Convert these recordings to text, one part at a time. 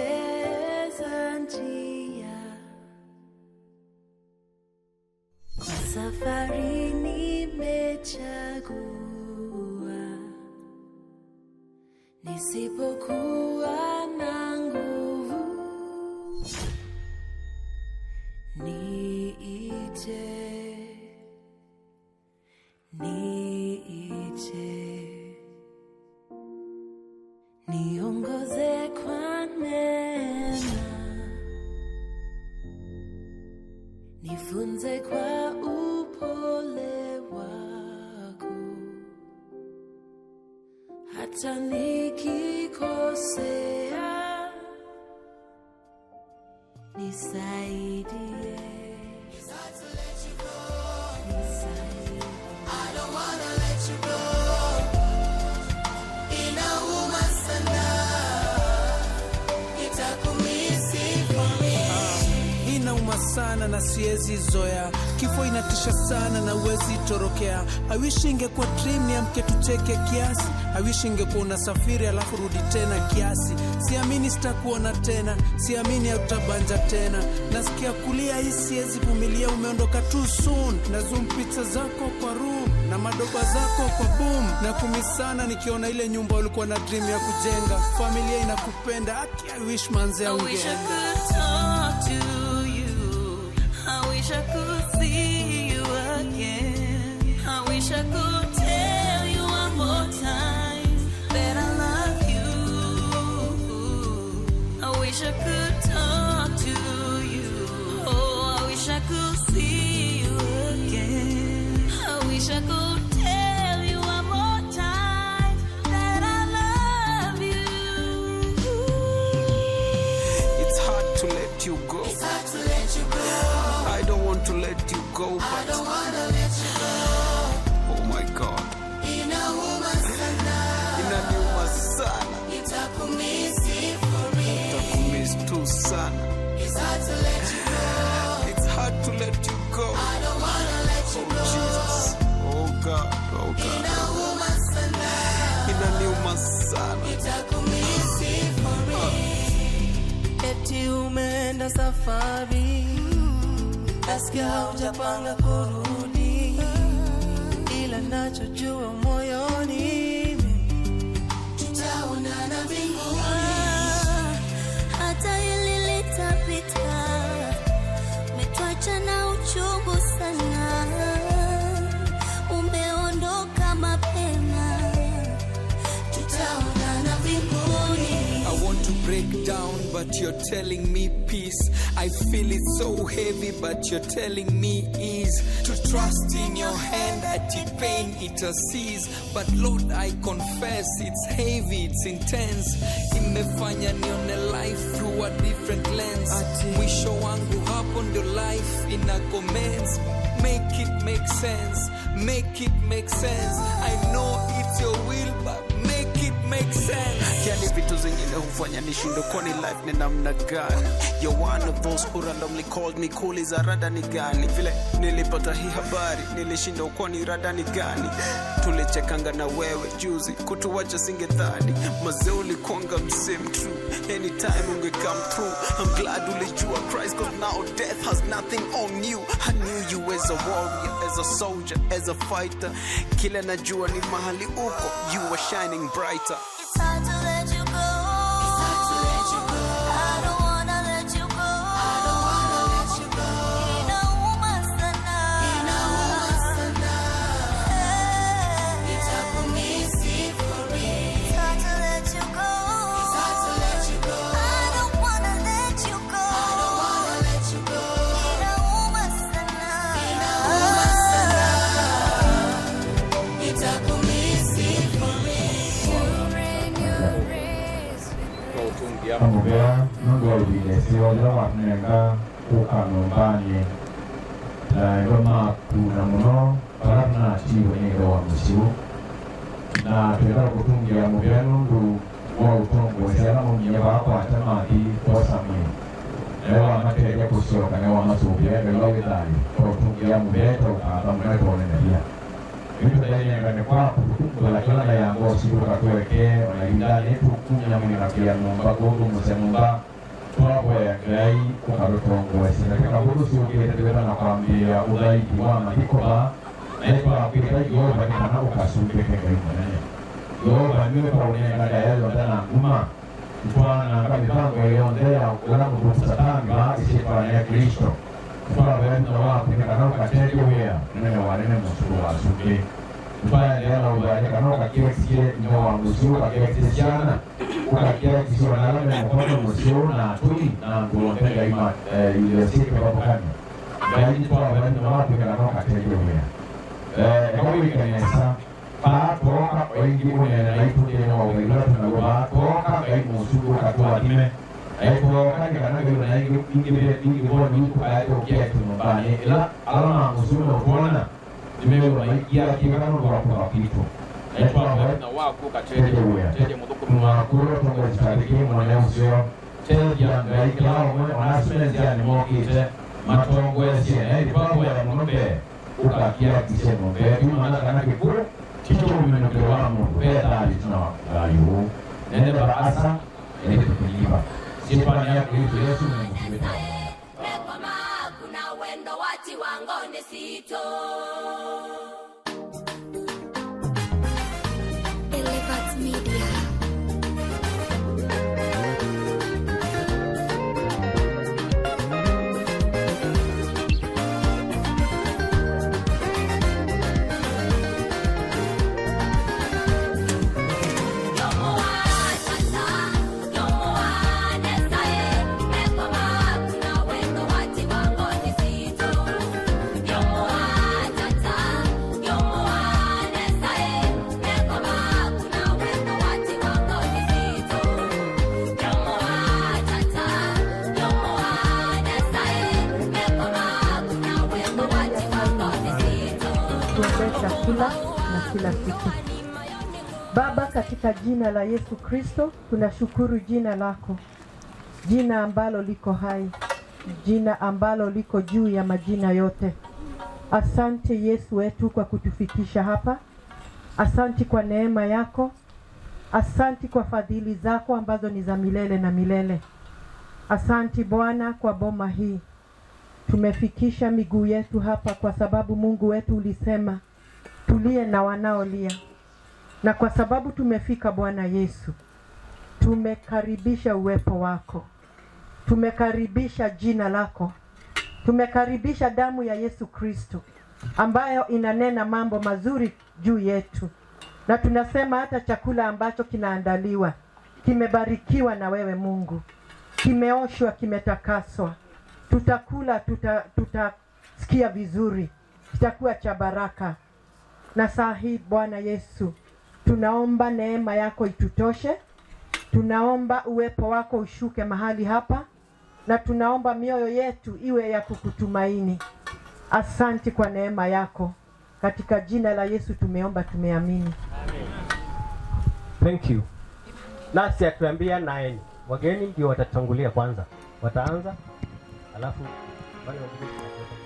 nikipoteza njia kwa safari nimechagua, nisipokuwa na nguvu niongoze kwa neema, nifunze kwa upole wako, hata nikikosea nisaidie. Sana na siezi zoea, kifo inatisha sana na uwezi torokea. I wish ingekuwa dream niamke tucheke kiasi. I wish ingekuwa unasafiri alafu rudi tena kiasi. Siamini sitakuona tena, siamini hautabanja tena. Nasikia kulia hii siezi vumilia, umeondoka too soon. Na zoom pizza zako kwa room na madoba zako kwa boom. Na kumisana nikiona ile nyumba ulikuwa na dream ya kujenga. Familia inakupenda, aki I wish manze ungeenda. I wish I could see you again. I wish I could tell you one more time that I love you. I wish I could talk to you. Oh, I wish I could see you again. I wish I could tell you one more time that I love you. It's hard to let you go. It's hard to let you go. I don't want to let you go, but I don't wanna let you go. Oh my God, Inauma sana, inaniuma sana, itakumisi for real. Itakumiss tu sana. It's hard to let you go. It's hard to let you go. I don't wanna let you Oh go. Jesus, oh God, oh God, Inauma sana, inaniuma sana. itakumisi for real. Eti umeenda safari, nasikia hujapanga kurudi, ila nachojua moyoni tutaonana mbinguni. Hata hili litapita, umetuacha na uchungu sana, umeondoka mapema, tutaonana mbinguni. I want to break down, but you're telling me peace. I feel it so heavy, but you're telling me ease. To trust in your hand at the pain it will cease. But Lord, I confess it's heavy, it's intense. Imefanya nione life through a different lens. Mwisho wangu hapo ndio life ina commence. Make it make sense, make it make sense. I know it's your will, but make it make sense. Yani vitu zingine hufanya nishindo kwani life ni namna gani. You're one of those who randomly called me cool, is a rada ni gani. Vile nilipata hii habari nilishindo kwani rada ni gani. Tulichekanga na wewe juzi, kutuwacha singedhani. Mazee ulikwanga msem true, anytime unge come through. I'm glad ulijua Christ, cause now death has nothing on you. I knew you as a warrior, as a soldier, as a fighter. Kila najua ni mahali uko, you were shining brighter. It's hard to let you go. It's hard to let you go. I don't wanna let you go. I don't wanna let you go. Inauma sana. Inauma sana. Itakumisi for real. It's hard to let you go. It's hard to let you go. I don't wanna let you go. I don't wanna let you go. Inauma sana. Inauma sana. Itakumisi for real. Amubea nungoli desio lawa nenga ukanobani la ngoma kuna muno parana tiwe nega wa musiu na tuenda kutungia amubea nungu wa utongo sera munye ba kwa tamati posami ewa mateja kusio kana wa masubia ngalo vidali kutungia amubea to ka tamwe to ne dia Vitu vyenye kwa kutumbula kila ya ngosi kwa tuweke wanainda netu kunya mimi na pia nomba gogo msemba twapo ya gai kwa rutongo sina kama hudu sio kile tena na kwambia udhaifu wa mahikoba na kwa kupita hiyo bali kana ukasuke keke hiyo bani kwa unene na yale ndana umma kwa na kama mipango hiyo ndio kuna mtu satani ba isifa ya Kristo kwa wale wapo kana ukateje wewe nene wanene msuru wasuke kwa leo baada kana ukakiweksie ndio wa msuru ukakiweksiana ukakiweksio na leo mkono msuru na tuli na kuombea ima ile siku kwa kani bali kwa wale wapo kana ukateje wewe kwa hiyo kanisa toka wengi unena ituke na wawila tunagoba toka kai msuru katwa time toka ni kana ndio na ingi boni kwa hiyo kia tumbane ila alama msuru kuona nimeo na kia kingana kwa kitu na wako kateje wewe teje muduku mwakuro tongo stadiki mwana usio teje ngai klao mwana asmenzi ni mokite matongo yesi papo ya ngombe ukakia kisemo bebi maana kana kikuru chicho mwenendo wangu peta alituna gayu nende barasa nende kulipa sipani yako Yesu mwenye Nekoma kuna wendo wati wangone sito Elevat Media chakula na kila kitu. Baba, katika jina la Yesu Kristo, tunashukuru jina lako, jina ambalo liko hai, jina ambalo liko juu ya majina yote. Asante Yesu wetu kwa kutufikisha hapa. Asante kwa neema yako. Asante kwa fadhili zako ambazo ni za milele na milele. Asante Bwana kwa boma hii. Tumefikisha miguu yetu hapa kwa sababu Mungu wetu ulisema tulie na wanaolia. Na kwa sababu tumefika Bwana Yesu, tumekaribisha uwepo wako. Tumekaribisha jina lako. Tumekaribisha damu ya Yesu Kristo ambayo inanena mambo mazuri juu yetu. Na tunasema hata chakula ambacho kinaandaliwa kimebarikiwa na wewe Mungu. Kimeoshwa, kimetakaswa. Tutakula, tutasikia vizuri. Kitakuwa cha baraka. Na saa hii Bwana Yesu, tunaomba neema yako itutoshe. Tunaomba uwepo wako ushuke mahali hapa. Na tunaomba mioyo yetu iwe ya kukutumaini. Asante kwa neema yako. Katika jina la Yesu tumeomba, tumeamini. Amen. Thank you. Nasi atuambia naeni. Wageni ndio watatangulia kwanza. Wataanza alafu wale wengine watatangulia.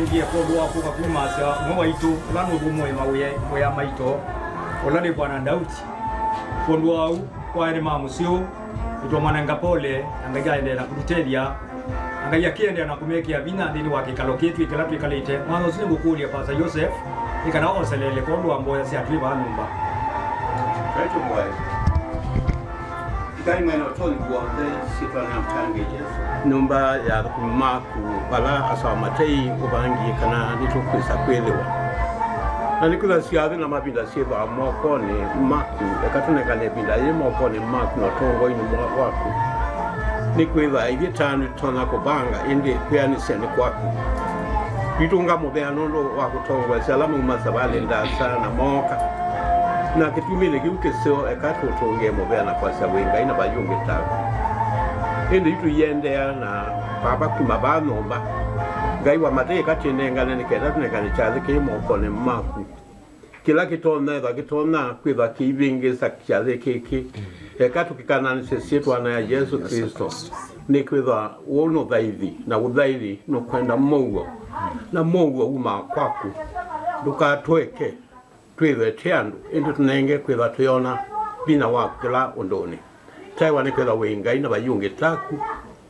ngie kwa wako kwa kuma sa mwa itu lanu bumo mawe ya maito olani bwana Daudi fondo au kwa ni mamusio ito mananga pole angajaende na kutelia angalia kiende na kumekia bina ndini wake kaloketu ikalatu ikalite mwanzo sine bukulia pasa Joseph ikana oselele kondo amboya si atliba numba Kaito boy Kai mweno toli kuonde sifa na mtange Yesu numba ya maku bala asa matei ubangi kana nitukwisa kwelewa na nikula siave na mabinda siva mokone maku ekatune kale binda ye mokone maku no tongo inu waku nikweva ivitanu tona kubanga indi pia ni sene kwaku bitunga mobea nondo waku tongo salamu masabale nda sana moka na kitumile kiukeseo ekatu tonge mobea na kwa sawenga ina bayunge taku indi itu yendea na baba kumaba nomba gaiwa mate katinenga ne keda ne kane chaze ke mokone maku kila kitona kwiva kivinge sakchaze keke ekatu kikana sesietu ana ya Yesu Kristo ni kwiva wono dhaivi na udhaili no kwenda Mungu na Mungu uma kwaku dukatweke twiwe tiandu indi tunenge kwiva tuyona bina wakila ondoni taiwa ni kwiva wenga ina bayunge taku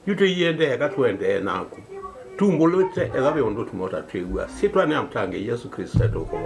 yuto yende ekatwende naku tumbulute elabe ondo tumota twiwa sitwane amtange Yesu Kristo toko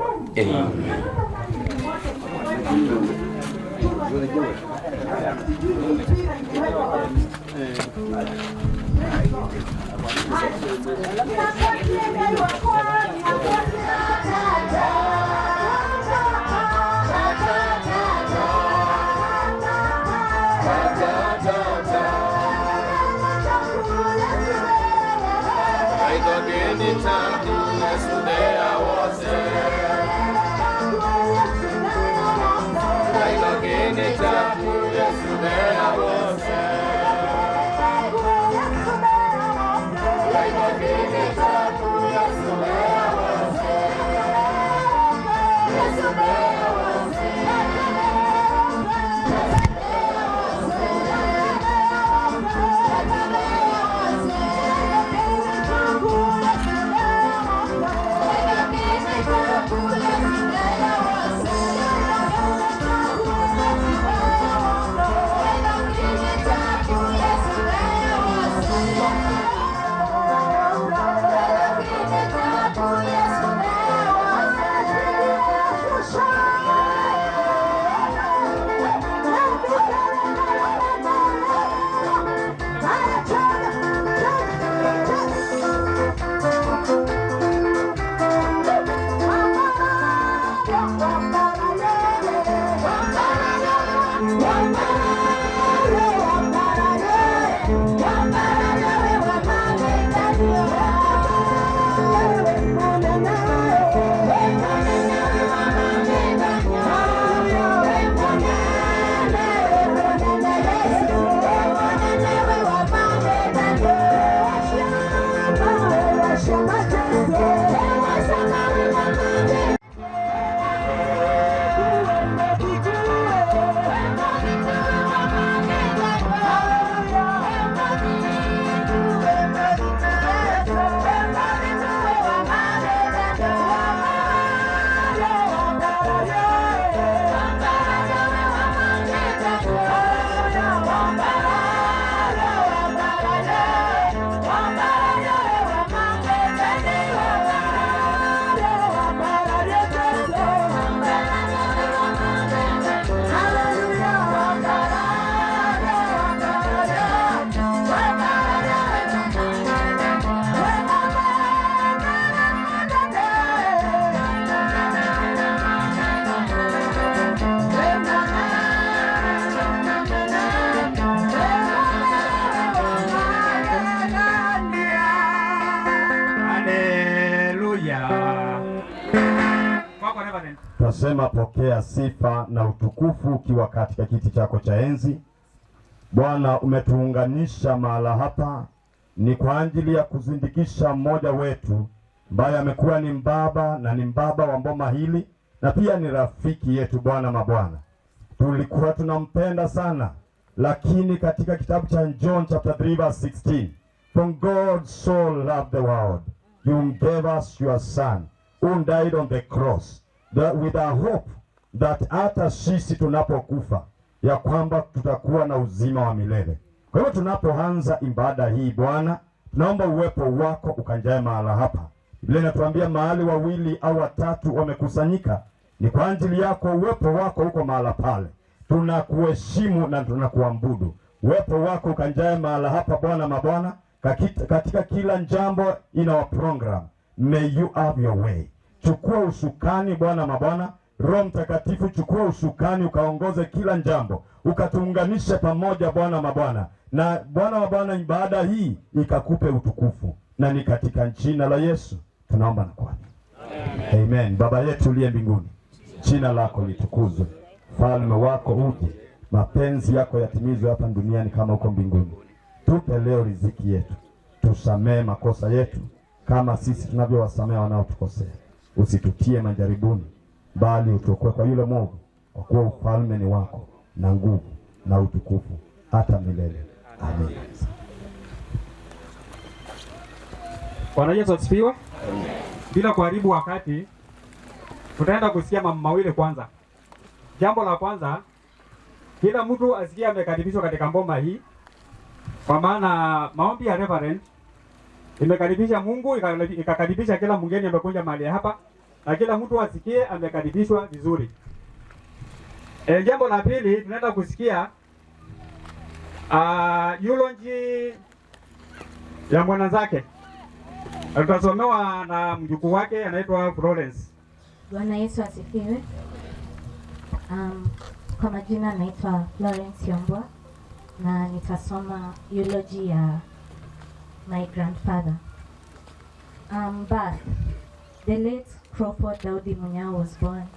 Tunasema pokea sifa na utukufu ukiwa katika kiti chako cha enzi. Bwana, umetuunganisha mahala hapa ni kwa ajili ya kuzindikisha mmoja wetu ambaye amekuwa ni mbaba na ni mbaba wa mboma hili na pia ni rafiki yetu. Bwana mabwana, tulikuwa tunampenda sana, lakini katika kitabu cha John chapter 3 verse 16, for God so loved the world you gave us your son who died on the cross, that with a hope that hata sisi tunapokufa ya kwamba tutakuwa na uzima wa milele. Kwa hivyo tunapoanza ibada hii Bwana, tunaomba uwepo wako ukanjae mahala hapa. Biblia inatuambia mahali wawili au watatu wamekusanyika ni kwa ajili yako. Uwepo wako uko mahala pale, tunakuheshimu na tunakuabudu. Uwepo wako ukanjae mahala hapa Bwana mabwana, katika kila jambo in our program. May you have your way. Chukua usukani Bwana mabwana. Roho Mtakatifu chukua usukani ukaongoze kila jambo, ukatuunganishe pamoja Bwana mabwana, na Bwana mabwana ibada hii ikakupe utukufu, na ni katika jina la Yesu tunaomba na kuamini. Amen. Amen. Baba yetu uliye mbinguni, jina lako litukuzwe, falme wako uje, mapenzi yako yatimizwe hapa duniani kama huko mbinguni. Tupe leo riziki yetu, tusamee makosa yetu kama sisi tunavyowasamea wanaotukosea, usitutie majaribuni bali utuokoe kwa yule mwovu, kwa kuwa ufalme ni wako na nguvu na utukufu hata milele. Amen. Bwana Yesu asifiwe. Bila kuharibu wakati, tutaenda kusikia mambo mawili kwanza. Jambo la kwanza, kila mtu asikie amekaribishwa katika ngoma hii, kwa maana maombi ya Reverend imekaribisha Mungu, ikakaribisha kila mgeni amekuja mahali hapa, na kila mtu asikie amekaribishwa vizuri. Jambo la pili, tunaenda kusikia eulogy ya mwana zake. Tutasomewa na mjukuu wake anaitwa Florence. Bwana Yesu asifiwe. Kwa majina naitwa Florence Yombwa na nitasoma eulogy ya my grandfather. Birth. The late Crawford Daudi Munyao was born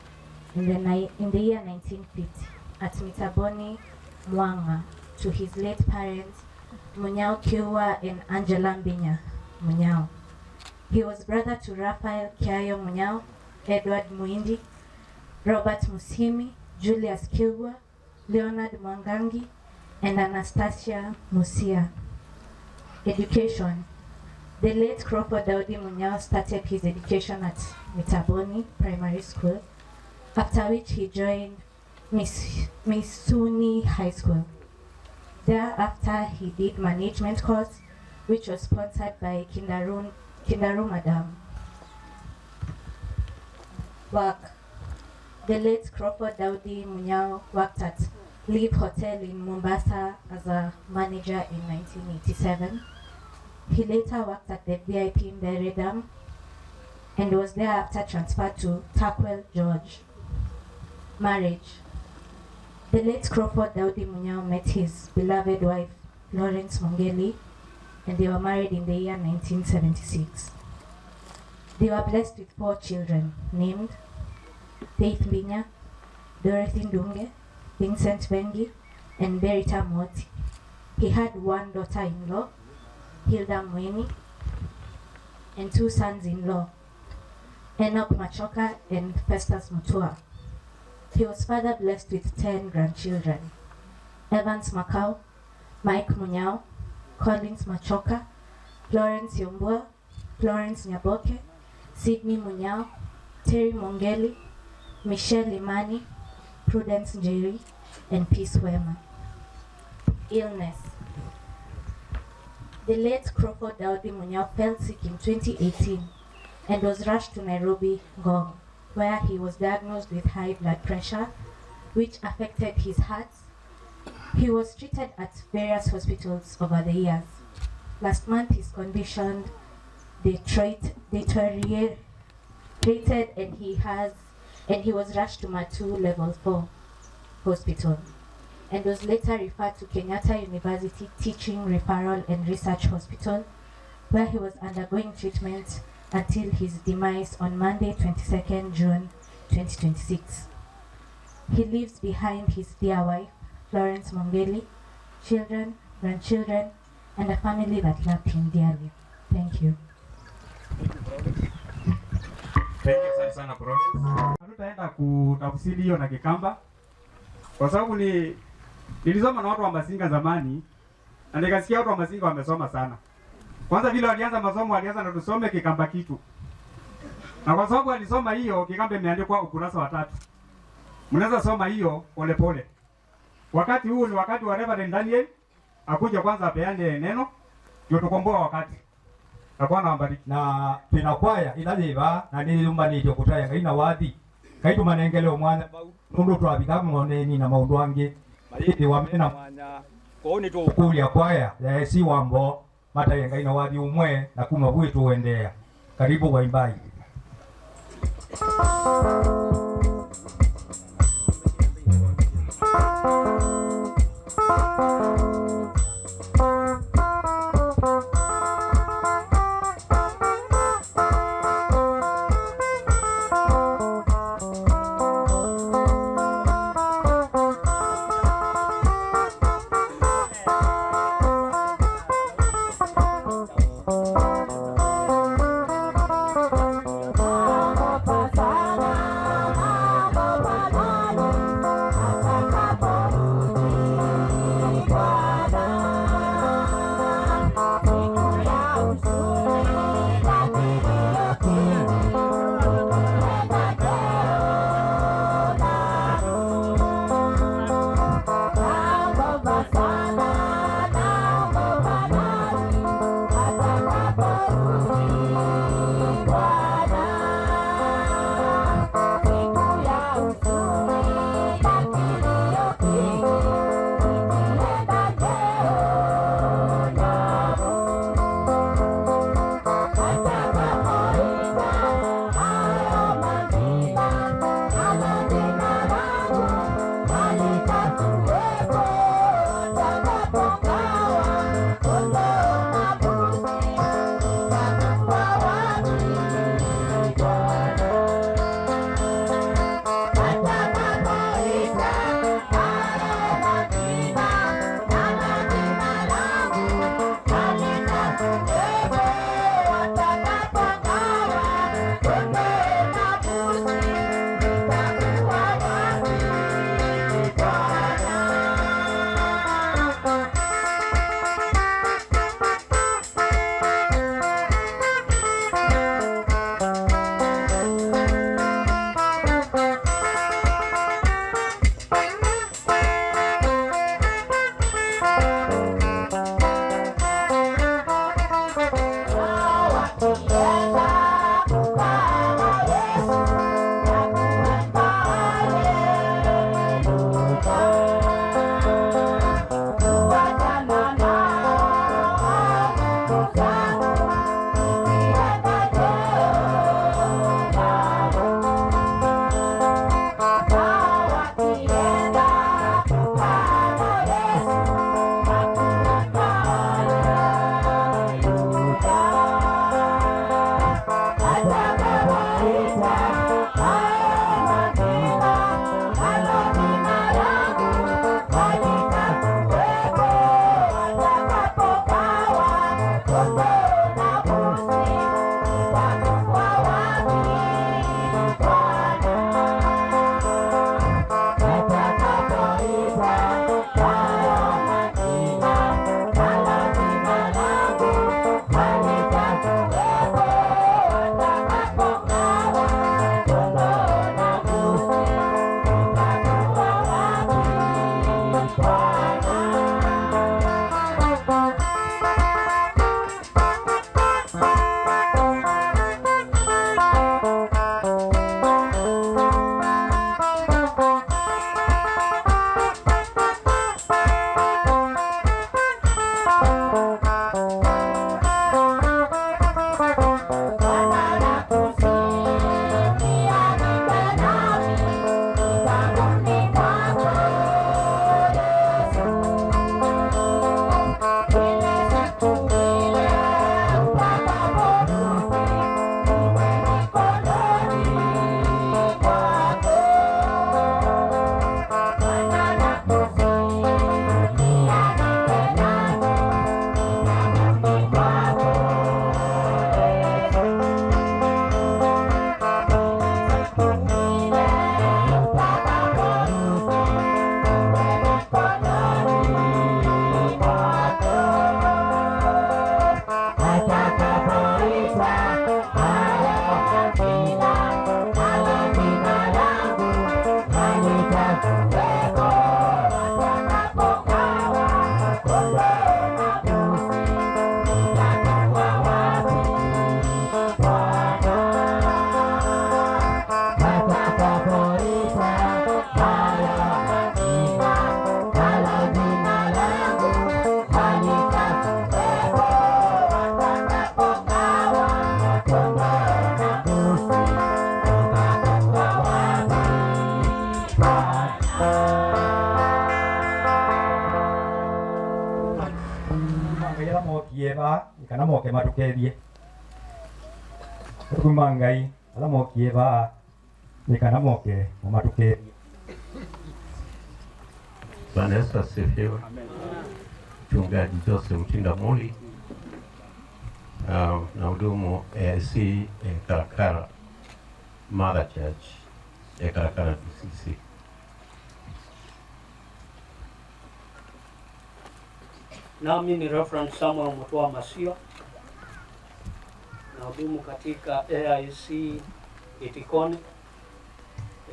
in the year 1950 at Mitaboni, Mwanga, to his late parents Munyao Kiwa and Angela Mbinya Munyao. He was brother to Raphael Kiayo Munyao, Edward Muindi, Robert Musimi, Julius Kiwa, Leonard Mwangangi, and Anastasia Musia. Education. The late Crawford Daudi Munyao started his education at Mitaboni Primary School, after which he joined Misuni High School. Thereafter, he did management course, which was sponsored by Kindaru Madam. Work. The late Crawford Daudi Munyao worked at Live Hotel in Mombasa as a manager in 1987. He later worked at the VIP in Beredam and was thereafter transferred to Takwel George. Marriage. The late Crawford Daudi Munyao met his beloved wife Florence Mongeli, and they were married in the year 1976. They were blessed with 4 children named Faith Mbinya, Dorothy Ndunge, Vincent Bengi, and Berita Moti. He had 1 daughter-in-law, Hilda Mweni, and 2 sons-in-law, Enoch Machoka and Festus Mutua. He was further blessed with 10 grandchildren: Evans Macau, Mike Munyao, Collins Machoka, Florence Yombua, Florence Nyaboke, Sydney Munyao, Terry Mongeli, Michelle Imani, Prudence Njeri, and Peace Wema. Illness. The late Crawford Daudi Munyao fell sick in 2018 and was rushed to Nairobi, Ngong, where he was diagnosed with high blood pressure, which affected his heart. He was treated at various hospitals over the years. Last month, his condition deteriorated and he was rushed to Matu Level 4 Hospital and was later referred to Kenyatta University Teaching, Referral and Research Hospital, where he was undergoing treatment until his demise on Monday, 22nd June 2026. He leaves behind his dear wife, Florence Mongeli, children, grandchildren, and a family that loved him dearly. Thank you. Thank you sana Florence. Hatutaenda kutafsiri hiyo na Kikamba kwa sababu nilisoma na watu wa Masinga zamani na nikasikia watu wa Masinga wamesoma sana. Kwanza vile walianza masomo walianza na tusome Kikamba kitu. Na kwa sababu alisoma hiyo Kikamba imeandikwa ukurasa wa 3. Mnaweza soma hiyo pole pole. Wakati huu ni wakati wa Reverend Daniel akuja kwanza apeane neno ndio tukomboa wakati. Takuwa na mbali na pinakwaya inaliva na nilumba ni kutaya ngaina wathi. Kaitu manengele omwana mundu twabika ngone ni na maundu ange. Mali wamena mwanya. Koni to kulia kwaya ya si wambo mata ngaina wathi umwe na kuma bwitu uendea. Karibu kwa imbai. Pasana Ngaya mokie ba kana moke matukerie kumangai ala mokie ba kana moke matukerie. Bwana Yesu asifiwe. Mchungaji Joseph Mtinda Muli na hudumu AIC Karakara Mother Church Karakara DCC. Nami ni Reverend Samuel Mutua Masio na hudumu katika AIC Itikoni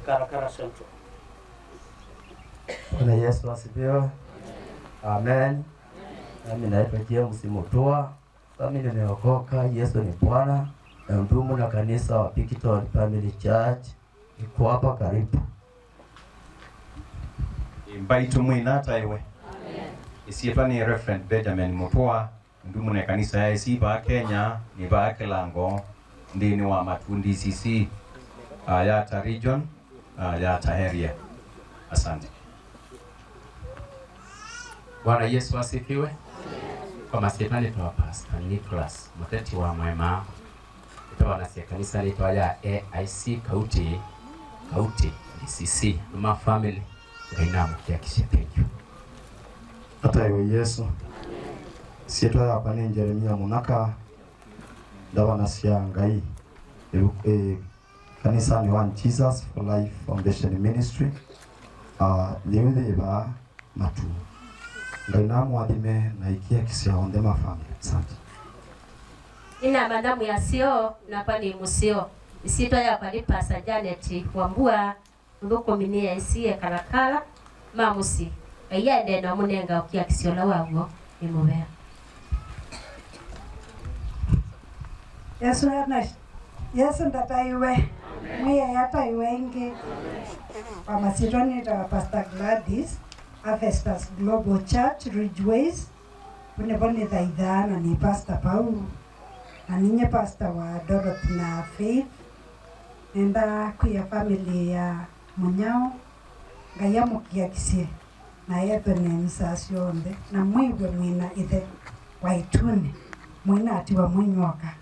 Karakara Central. Bwana Yesu asifiwe. Amen. Nami naitwa James Mutua. Mimi nimeokoka, Yesu ni Bwana. Na hudumu na kanisa wa Picton Family Church iko hapa karibu. Mbaitu mwinata iwe. Isietwa ni Reverend Benjamin Mutua, hudumu na kanisa ya AIC ba Kenya ni ba Kelango ndini wa Matundi CC Yata region Yata area. Asante. Bwana Yesu asifiwe. Kwa masietani tuwa Pastor Nicholas Muteti wa Mwema. Itawa nasia kanisa lituwa ya AIC Kauti DCC Numa family gainamu kia kishe. Thank you. Hata iwe Yesu. Sietwa ya pani Jeremia Munaka. Dawa nasia ngai. Kanisa ni One Jesus for Life Foundation Ministry. Liwele ba matu. Gainamu adime na ikia kisia ondema family. Asante. Ina madamu ya sio na pani musio. Isito ya pani Pastor Janet Wambua ndoko minia isiye Karakara mamusi. Ayende na munenga ukia kisio la wango imubea. Yesu ndataiwe. Mwiya yata iwengi. Pamasironi ta Pastor Gladys Avestas Global Church Ridgeways. Puneboni dhaidhana ni Pastor Paul. Na ninye Pastor wa Dorothy na Faith. Nenda kuya family ya Munyao. Ngaya mukia kisie. Na yeto ni msasionde. Na mwiwe mwina ithe waituni. Mwina atiwa mwenyoka.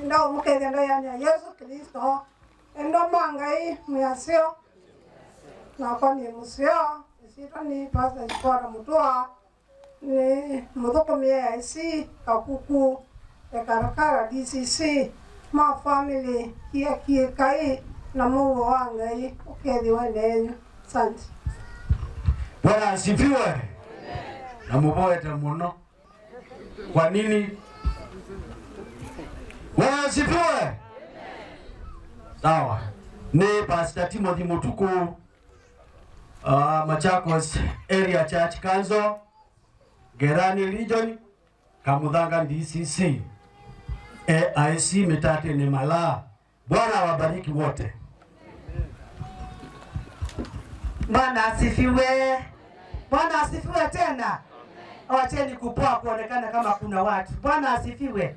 Ndo mukethe ndo yani Yesu Kristo. Endo mangai muyasio. Na kwa ni musio. Isito ni Pastor Jipora Mutua. Ni mudoko miya isi kakuku. Karakara DCC. Ma family kia kai. Na muwa wangai. Ukethi wenenyu. Santi. Bwana asifiwe. Na muboete muno. Kwa nini? Bwana asifiwe. Sawa. Ni Pastor Timothy Mutuku Machakos Area Church Council Gerani Region Kamudhanga DCC AIC Mitate ni Mala. Bwana wabariki wote. Bwana asifiwe. Bwana asifiwe tena. Wacheni kupoa kuonekana kama kuna watu. Bwana asifiwe.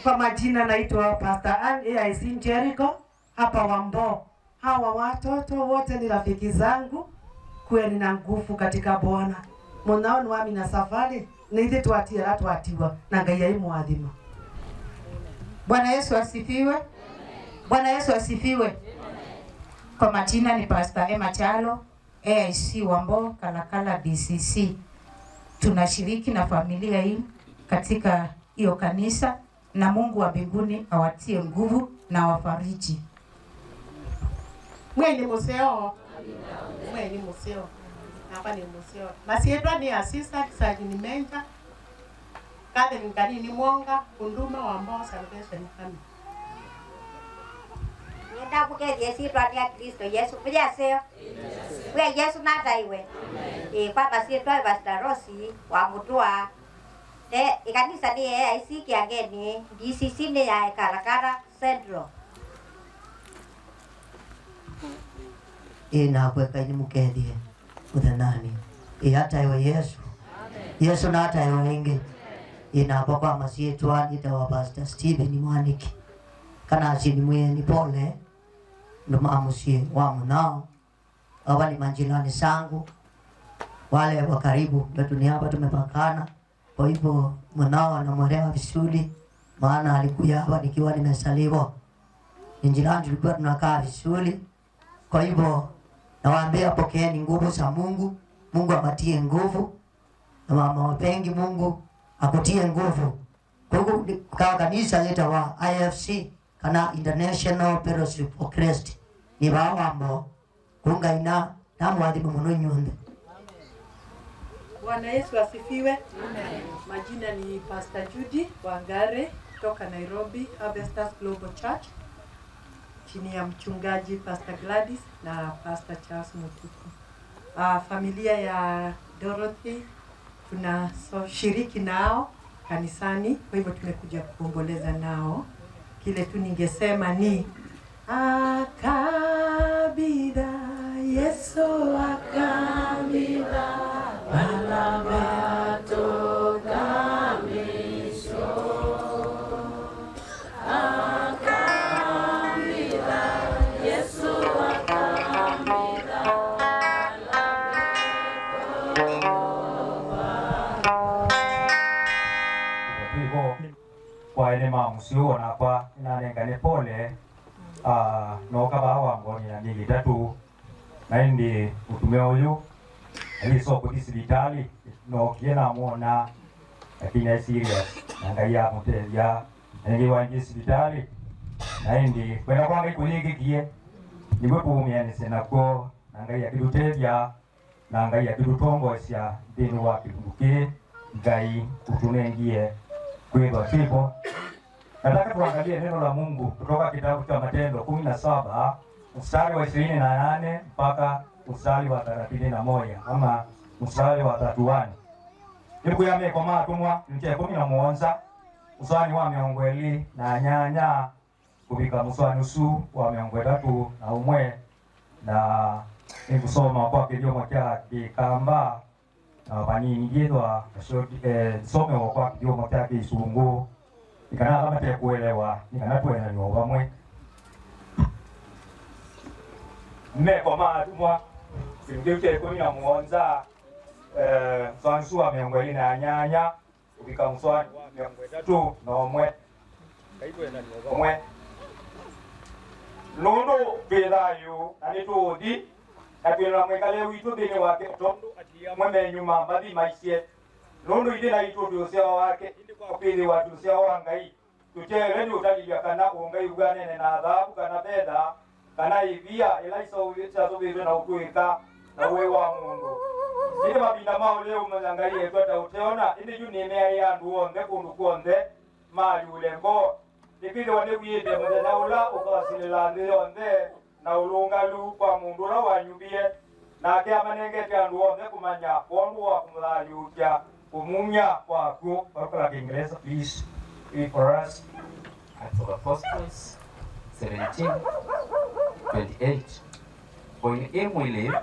Kwa majina naitwa Pastor Ann AIC Jericho hapa Wambo. Hawa watoto wote ni rafiki zangu. Kuweni na nguvu katika Bwana. Munaoni wami na safari nithi twatira twatiwa na Ngai ai mwathima. Bwana Yesu asifiwe. Bwana Yesu asifiwe. Kwa majina ni Pastor Emma Chalo, AIC Wambo, Kalakala DCC. Tunashiriki na familia hii katika hiyo kanisa na Mungu wa mbinguni awatie nguvu na wafariji. Mweni museo. Mweni museo. Hapa ni museo. Masietwa ni assistant sajini menja. Catherine Ngani ni mwonga unduma wa Mbao Salvation Army. Nenda kuke Yesu twatia Kristo Yesu kujaseo. Kwa Yesu nataiwe. Kwa masietwa Pastor Rosi wa Mutua. Ikanisa ni AIC Kiangeni, DCC ni ya Karakara Central. Ina kweka ni mukethie uthanani. Hata iwe Yesu. Yesu na hata iwe ingi. Ina kwa masietwa nitawa Pastor Stephen Mwaniki. Kana asini mwe ni pole. Numa amusie wa munao. hawa ni majirani zangu wale wa karibu, ndio hapa tumepakana. Kwa hivyo mwanao anamwelewa vizuri, maana alikuja hapa nikiwa nimesaliwa. Njirani tulikuwa tunakaa vizuri. Kwa hivyo nawaambia pokeeni nguvu za Mungu. Mungu apatie nguvu. Na mama wapengi, Mungu akutie nguvu. Kwa kanisa leta wa IFC kana International Fellowship for Christ ni bawambo kunga ina namwadhimu muno nyonde. Bwana Yesu asifiwe. Majina ni Pastor Judy Wangare kutoka Nairobi Harvesters Global Church chini ya mchungaji Pastor Gladys na Pastor Charles Mutuku. Familia ya Dorothy tunashiriki nao kanisani, kwa hivyo tumekuja kuomboleza nao. Kile tu ningesema ni akabida Yesu akabida atoka misho akabida Yesu akabida kwa ene mamusio na kwa inanengane pole no kabawa ngoni ya nili tatu na ndi utume uyu ali soko disibitali no kiena muona lakini serious nangaya muteja ngi wangi sibitali na ndi kwenda kwa kuligi kie nigwe pumiani senako nangaya kiduteja nangaya kidutongosia dini wa kibuke ngai utunengie kwa hivyo nataka tuangalie neno la Mungu kutoka kitabu cha Matendo 17 mstari wa 28 mpaka mstari wa 31 ama mstari wa 31. Niku yame kwa matumwa nje 17 usani wa miongweli na nyanya kubika muswani usu wa miongwe tatu na umwe na nikusoma kwa kijomo cha kikamba na panini gidwa some kwa kijomo cha kisungu ikana kama te kuelewa nikana tuena ni wamwe mme kwa matumwa simgeuke 17 swansu wa miongweli na nyanya kubika muswani wa miongwe tatu na umwe kaitwena ni wamwe londo pelayo anitodi atwela mwekale witu dini wake tondo atia mweme nyuma babi maishe londo ide na ito dosia wake indi kwa pili watu dosia wangai tuchele ni utali ya kana ungai ugane na adhabu kana beda kana ivia ila iso cha zobe na ukuika na wewe wa Mungu inde mabinda mao leo mwangalie twata uteona inde juu ni mea ya nduonde kundu kuonde mali ulembo dipile wane wiende mwana ula ukawasilila ndionde na ulunga lu kwa mundu la wanyubie na kia manenge tia nduonde kumanya kondu wa kumlali uja kumumya kwa ku kwa Kiingereza. Please read for us. Acts of Apostles 17:28. For in him we live,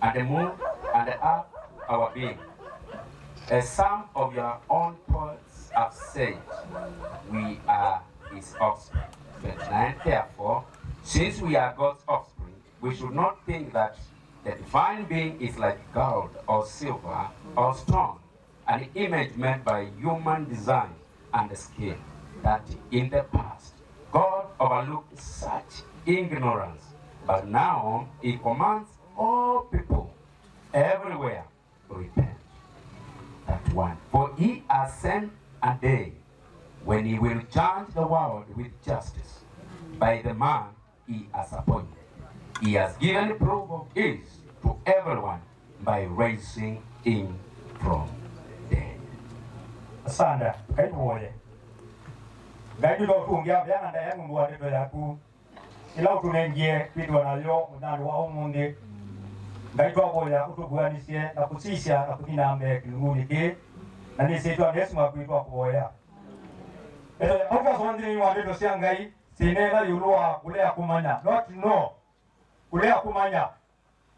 and the moon and the earth our being. As some of your own poets have said, we are his offspring. 29. Therefore, since we are God's offspring, we should not think that the divine being is like gold or silver or stone, an image made by human design and skill, that in the past God overlooked such ignorance, but now he commands all people everywhere to repent. That one. For he has sent a day when he will judge the world with justice by the man he has appointed. He has given proof of this to everyone by raising him from dead. Asanda, kai muole. Gaju do tungia vyana nda yangu muole do yaku. Ila utunengie vitu wanalio mnalo wa umunde. Gaju wako ya utubuanisie na kusisha na kudina ambe kilunguni ke. Na niseitwa Yesu mwakuitwa kuoya. Oka sondini wa ndio siangai sinega yulua kulea kumanya. Not no. Kulea kumanya.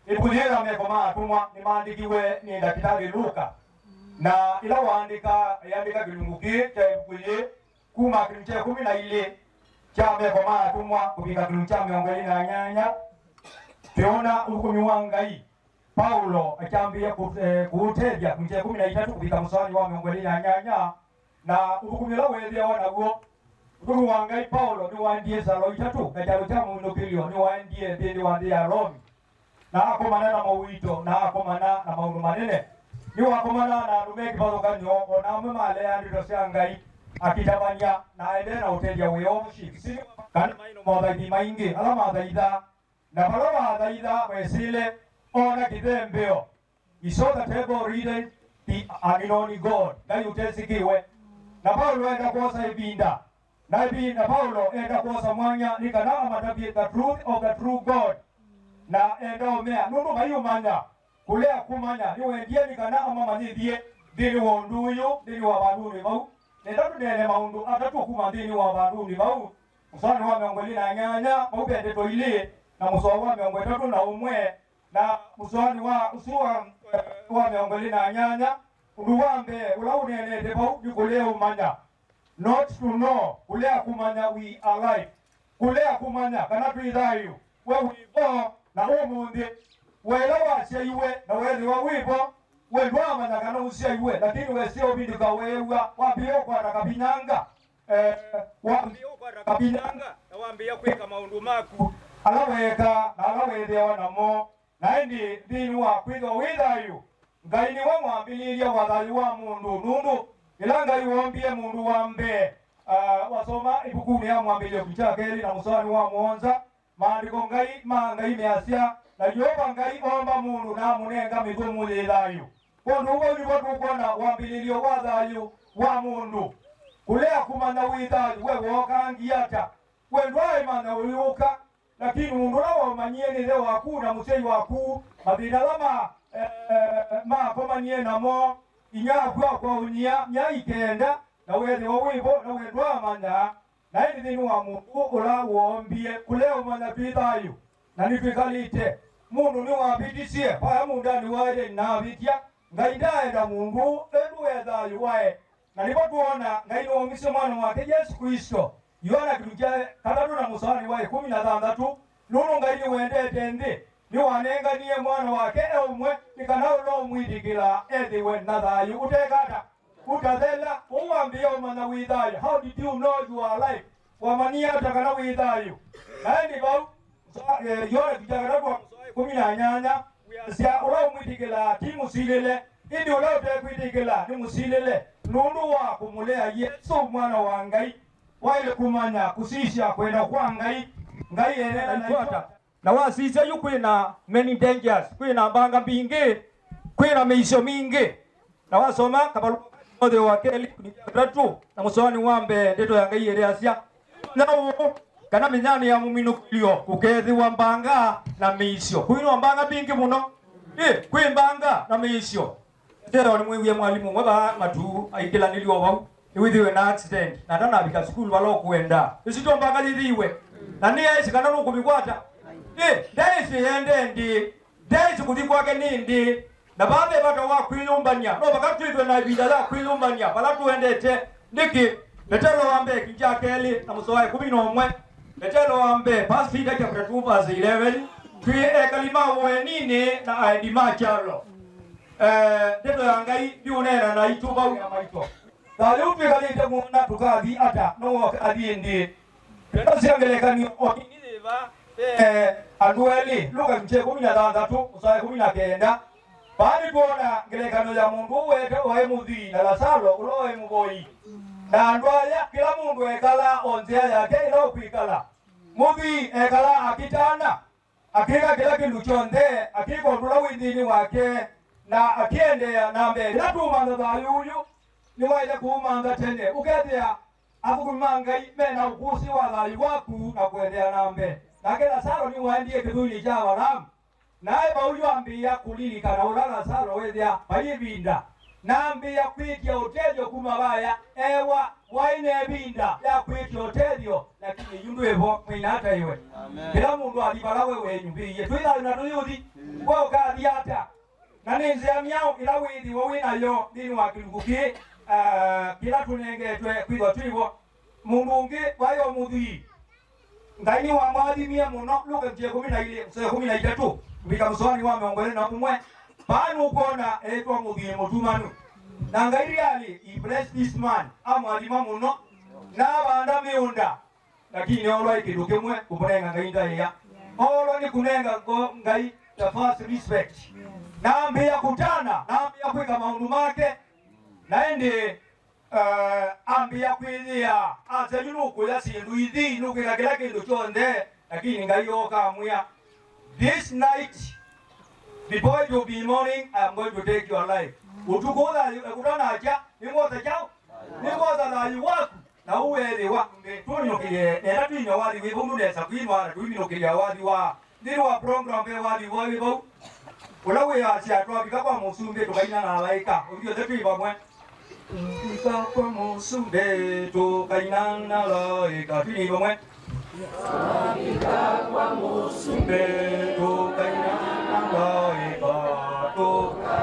Ilikunyera mekoma atumwa ni maandikiwe ni daktari Luka. Na ila waandika yandika kilunguki cha kuye kuma kilimche 10 cha mekoma atumwa kubika kilimcha miongoni na nyanya Tuona ukumi wa Ngai Paulo akiambia kuteja kunje 13 kubika muswali wa miongoni ya nyanya na ukumi la wewe wanaguo ukumi wa Ngai Paulo ni waandie salo 3 kajalo cha mundo kilio ni waandie ndini waandie Rome na akomana na mawito na akomana na maundu manene ni wakomana na rumeki bazo kanyo ona mumale andiro cia Ngai akitabania na ende na uteja weo mushikisi kana maino mothaidi maingi ala mathaitha na bala mathaitha wesile ona kithembeo he saw the table reading the aginoni God Ngai utesikiwe na Paulo enda kuosa ibinda na ibinda Paulo enda kuosa mwanya nikana amatabi the truth of the true God na enda omea nundu mayumanya kulea kumanya niwe ndiye nikana amamanyithie thini wa nduyu thini wa banduni bau nenda tunene maundu atatu kuma thini wa banduni bau musani wa miongoli na nyanya bau bende toile na musani wa miongoli tatu na umwe na musani wa usua wa miongoli na nyanya uduwambe ula unenete bau nikulea umanya not to know kulea kumanya we are alive kulea kumanya kana tuidhayu we wibo na umundi wela wasia iwe na weli wa wibo wendwa amanya kana usia iwe lakini wesi obindika wewa wambio kwa rakabinyanga wambio kwa rakabinyanga na wambia kweka maundu maku alaweka na alawethea namo na ndi thini wa kwitho withayu Ngai ni wa mwambiliria wathayu wa mundu nundu ila Ngai wombie mundu wambe wasoma ibukuni ya mwambilio kichakeli na musani wa muonza maandiko Ngai measia na yoba Ngai omba mundu na munenga mithumu thithayu kondu uwe nibo tukona wambilirio wa thayu wa mundu kulea kumanya withayu we woka ngiata we ndwai mana uliuka lakini mundu la wamanyie ni leo waku na musei waku mathina lama komanyie namo inyakwa kwa unia nyaikenda na wethi wa wibo na wendwa amanya na hindi thini wa mundu ula wombie kulea umanya twithayu na nitwikalite mundu ni wabitisie paya mundani wae na bitia Ngai ndaenda mundu endu wethayu wae na nipo tuona Ngai no omisye mwana wake Yesu Kristo Yohana kituja katatu na musani wae 16 nunu Ngai ni wendete ndi ni wanenganie mwana wake umwe nikana ulo mwidikila ethiwe na thayu utekata utathela uwambia umanya withayu how did you know you are alive wamania takana withayu na ndi bau Yohana kituja katatu 18 sia ulo mwidikila timu silele ndi ulo tekwitikila ni musilele nundu wa kumulea Yesu mwana wa Ngai waile kumanya kusisha kwenda kwa Ngai enena na na wasisha yukwina many dangers kwina mbanga mbingi kwina meisho mingi na wasoma kabalu mode wa keli tatu na musoni wambe ndeto ya Ngai eriasia na kana minyani ya muminukilio kukethi wa mbanga na meisho kwina mbanga mbingi muno kwimbanga na meisho tero ni mwiye mwalimu mwaba matu aikila nilio wao niwithiwe na accident na ndana abika school balo kuenda isitomba kaliriwe na ni aisi kana nukubikwata daisi yende ndi daisi kudikwake nindi na babe bato wa kwilumbanya no bakatwitwe na bidala kwilumbanya bala tuendete ndiki betelo wambe kijakeli na musowae 11 betelo wambe past feed chapter 2 verse 11 twi kalima wenini na aidima chalo ndeto ya Ngai biunena na ituba ya maito Dalupi kalite muna tukathi ata no adiendi. Pero siangelekani okinideva adueli luka mche 13 usai 19 bali bona ngelekano ya mundu wete oe muthi na Lazaro uloe muboi. Na ndwaya kila mundu ekala onzea yake ilo kwikala. Muthi ekala akitana akika kila kindu chonde akiko ndula windini wake na akiendea nambe natuma thayu ni waile kuumanga tene ukethia abukumanga mena ukusi wa thayu waku na kuendea nambe nake Lazaro ni waendie kithuni cha Balamu naye bauyu ambia kulilika na ula Lazaro wethia bayibinda nambia kwitia utejo kumabaya ewa waine binda ya kwitia utejo lakini yundu evo mwina hata iwe kila mundu alibala wewe nyumbiye tuila na tuyudi kwa kathi hata na ninzia miao ila withi wawina yo dini wakilukuki kila tunengetwe kwithwa twivo mundu ungi wayo muthi ngaini wa mwadhimia muno luka mtie 13 bika mswani wa meongole na kumwe panu kona etwa mudhie mutumanu na ngairi ali he blessed this man amwadhima muno na banda miunda lakini olwa ikiduke mwe kuponenga ngainda ya olo ni kunenga ngai the first respect nambi ya kutana nambi ya kwika maundu make naende ambi ya kwithia ase yunuku ya sindu ithi nukika kila kindu chonde lakini ngai yoka muya this night before you be morning I am going to take your life utukoza kutana acha ningoza chao ningoza na yuwaku na uwele wa tunyokiye era twinyo wali wibumulesa kwinwa twiminokiya wali wa ndiri wa program be wali wo ulawe acha twabika kwa musumbe tukaina na laika ubyo zetu bamwe bika kwa musumbe tukaina na laika twini bamwe bika kwa musumbe tukaina na laika tukaina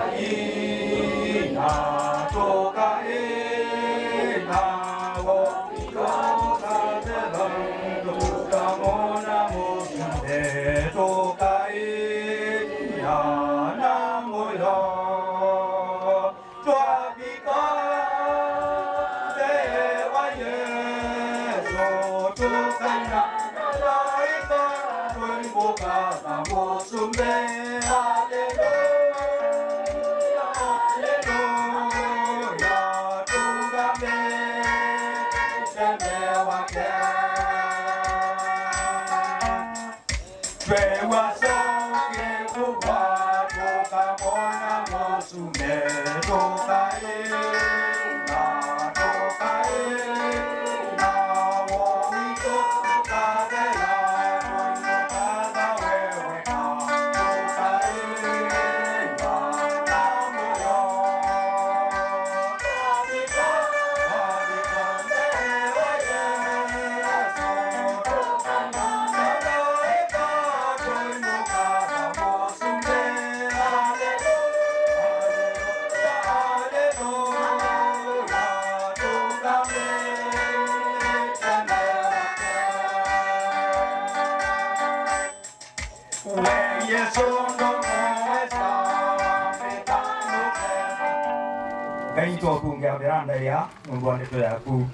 Gaito kunga veranda ya ngwande to yaku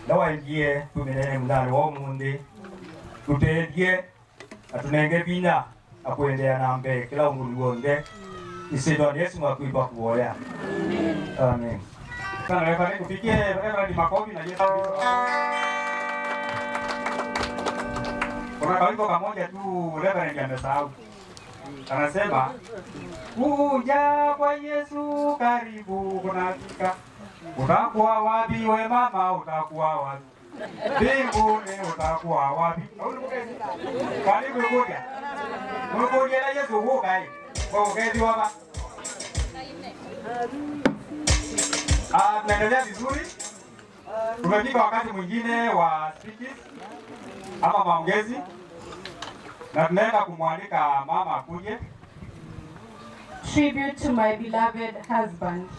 dawa ngie tumenene mdani wa mundi tutedie atunenge bina akwendea nambe kila umurungonde isidwa Yesu mwakuipa kuoya amen sana leka nikufikie leka ni makofi na Yesu kuna kaliko kamoja tu leka ni amesahau anasema kuja kwa Yesu karibu kunafika. Utakuwa wapi we mama, utakuwa wapi? Mbinguni utakuwa wapi? Karibu kuja. Mkuja na Yesu hukai. Kwa uketi wapa. Tunaendelea vizuri. Tumefika wakati mwingine wa speeches ama maongezi. Na tunaenda kumwalika mama akuje. Tribute to my beloved husband.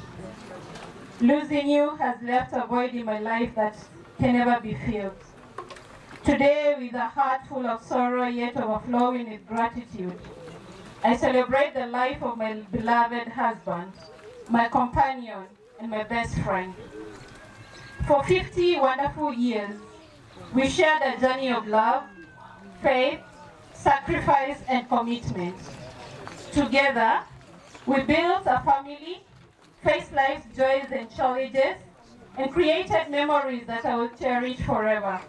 Losing you has left a void in my life that can never be filled. Today, with a heart full of sorrow yet overflowing with gratitude, I celebrate the life of my beloved husband, my companion, and my best friend. For 50 wonderful years, we shared a journey of love, faith, sacrifice, and commitment. Together, we built a family, faced life's joys and challenges, and created memories that I will cherish forever.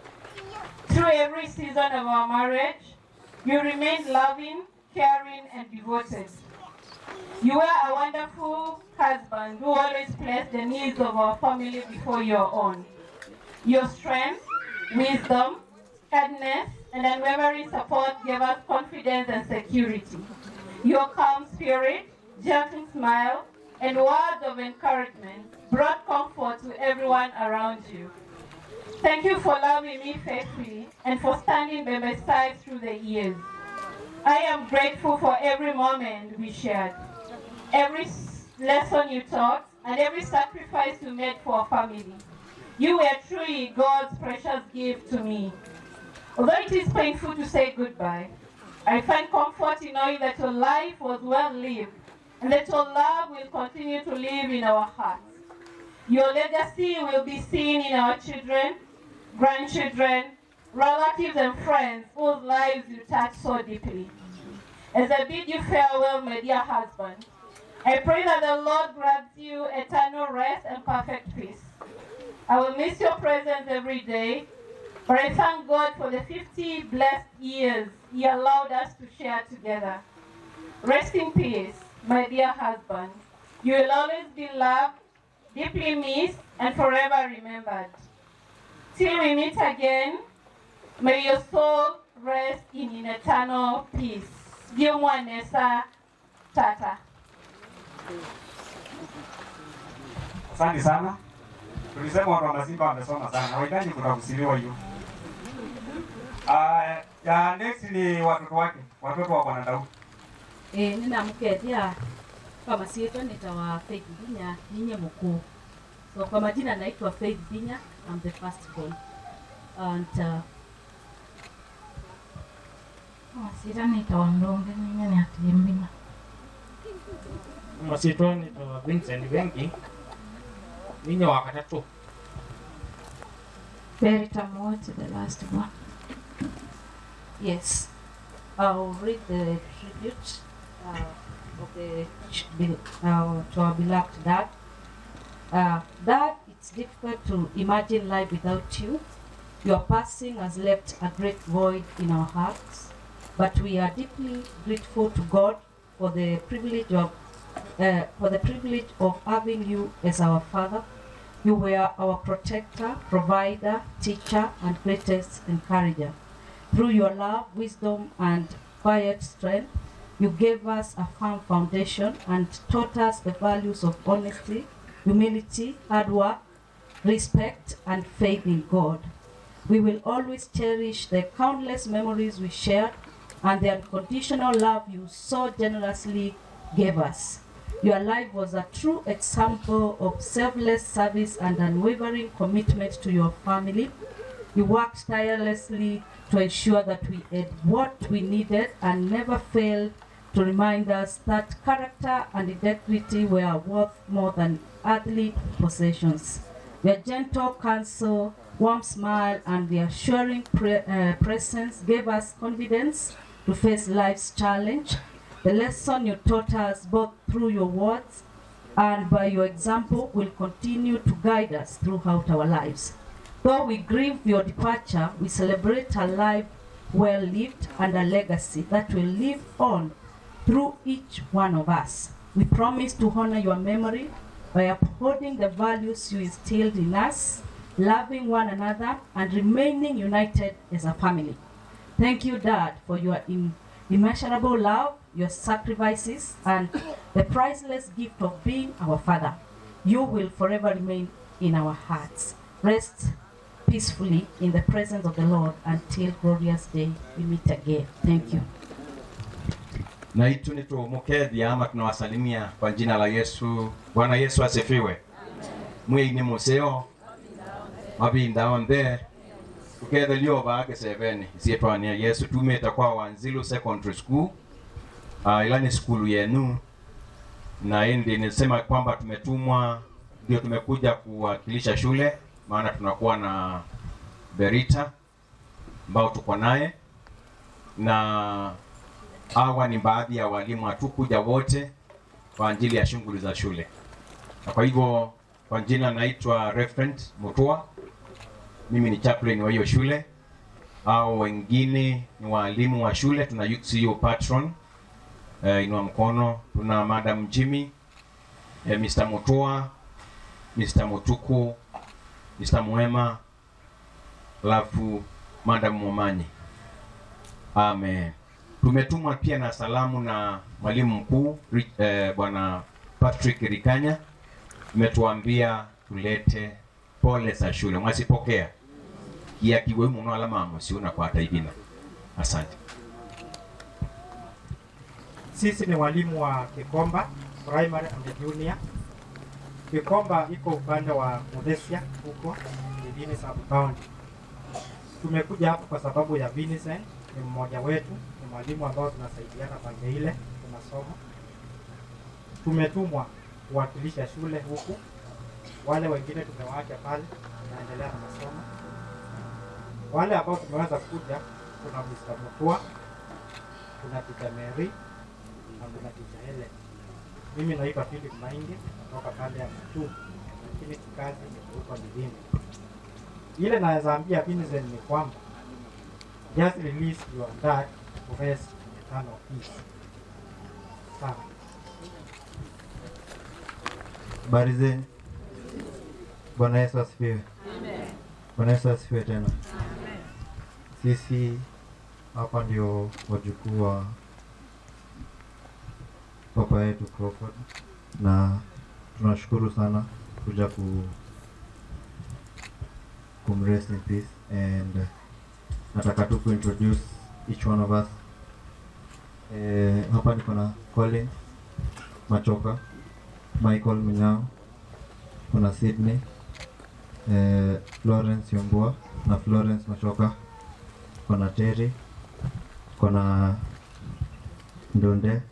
Through every season of our marriage, you remained loving, caring, and devoted. You were a wonderful husband who always placed the needs of our family before your own. Your strength, wisdom, kindness, and unwavering support gave us confidence and security. Your calm spirit, gentle smile, and words of encouragement brought comfort to everyone around you. Thank you for loving me faithfully and for standing by my side through the years. I am grateful for every moment we shared, every lesson you taught, and every sacrifice you made for our family. You were truly God's precious gift to me. Although it is painful to say goodbye, I find comfort in knowing that your life was well lived and that your love will continue to live in our hearts. Your legacy will be seen in our children, grandchildren, relatives and friends whose lives you touch so deeply. As I bid you farewell, my dear husband, I pray that the Lord grants you eternal rest and perfect peace. I will miss your presence every day, but I thank God for the 50 blessed years He allowed us to share together. Rest in peace, my dear husband. You will always be loved, deeply missed, and forever remembered. Till we meet again, may your soul rest in eternal peace. Gimwanesa Tata. Asante sana. Tulisema watu wa Masimba wamesoma sana. Wahitaji kutafsiriwa hiyo. Ya next ni watoto wake. Watoto wa Bwana Daudi. Ninamkedia kwa masieto nitawa Faith Binya ninye mkuu. So kwa majina naitwa Faith Binya, I'm the first born. And masieto nitawa Ndonge ninye ni Atimbina. Masieto nitawa Vincent Wengi ninye wa katatu. Verita Mote, the last one. Yes, I'll read the tribute to our beloved dad. Dad, it's difficult to imagine life without you. Your passing has left a great void in our hearts, but we are deeply grateful to God for the privilege of having you as our father. You were our protector, provider, teacher, and greatest encourager. Through your love, wisdom, and quiet strength, you gave us a firm foundation and taught us the values of honesty, humility, hard work, respect, and faith in God. We will always cherish the countless memories we shared and the unconditional love you so generously gave us. Your life was a true example of selfless service and unwavering commitment to your family. You worked tirelessly to ensure that we had what we needed and never failed to remind us that character and integrity were worth more than earthly possessions. Your gentle counsel, warm smile, and the assuring presence gave us confidence to face life's challenge. The lesson you taught us both through your words and by your example will continue to guide us throughout our lives. Though we grieve your departure, we celebrate a life well lived and a legacy that will live on through each one of us. We promise to honor your memory by upholding the values you instilled in us, loving one another, and remaining united as a family. Thank you, Dad, for your immeasurable love, your sacrifices, and the priceless gift of being our father. You will forever remain in our hearts. Rest peacefully in the presence of the Lord until glorious day we meet again. Thank you. Na itu ni tumukethia ama tunawasalimia kwa jina la Yesu. Bwana Yesu asifiwe. Mwe ni museo mabinda onde uketha lio baake seveni sietwania Yesu tumeta kwa Wanzilu Secondary School ilani skulu yenu, na hindi nisema kwamba tumetumwa ndio tumekuja kuwakilisha shule, maana tunakuwa na Berita ambao tuko naye, na hawa ni baadhi ya walimu, hatukuja wote kwa ajili ya shughuli za shule. Na kwa hivyo kwa jina naitwa Reverend Mutua, mimi ni chaplain wa hiyo shule. Hao wengine ni walimu wa shule, tuna CEO patron inua mkono, tuna Madam Jimmy, Mr. Mutua, Mr. Mutuku, Mr. Muema, alafu Madam Momanyi. Amen. Tumetumwa pia na salamu na mwalimu mkuu Bwana Patrick Rikanya. Umetuambia tulete pole za shule. Mwasipokea kia kiwe muno ala mamo siuna kwa taibina. Asante. Sisi ni walimu wa Kikomba Primary and Junior. Kikomba iko upande wa Muthesia huko Kidini sub county. Tumekuja hapa kwa sababu ya Vincent, ni mmoja wetu, ni mwalimu ambao tunasaidiana pande ile kwa masomo. Tumetumwa kuwakilisha shule huku, wale wengine tumewaacha pale tunaendelea na masomo. Wale ambao tumeweza kuja, kuna Mr. Mutua, kuna Teacher Mary na kuna Teacher Helen. Mimi naitwa Philip Maingi, natoka pale ya Mtu, lakini kikazi huko Nilini. Ile naweza ambia Vincent ni kwamba just release your dad to rest in eternal peace. Sawa. Habari zenu. Bwana Yesu asifiwe. Bwana Yesu asifiwe tena. Sisi hapa ndio wajukuu wa papa yetu Crawford, na tunashukuru sana kuja kumrest in peace, and nataka tu kuintroduce each one of us. Hapa niko na Colin Machoka, Michael Minyao, kuna Sydney, Florence Yombua na Florence Machoka, kuna Terry, kuna Ndonde,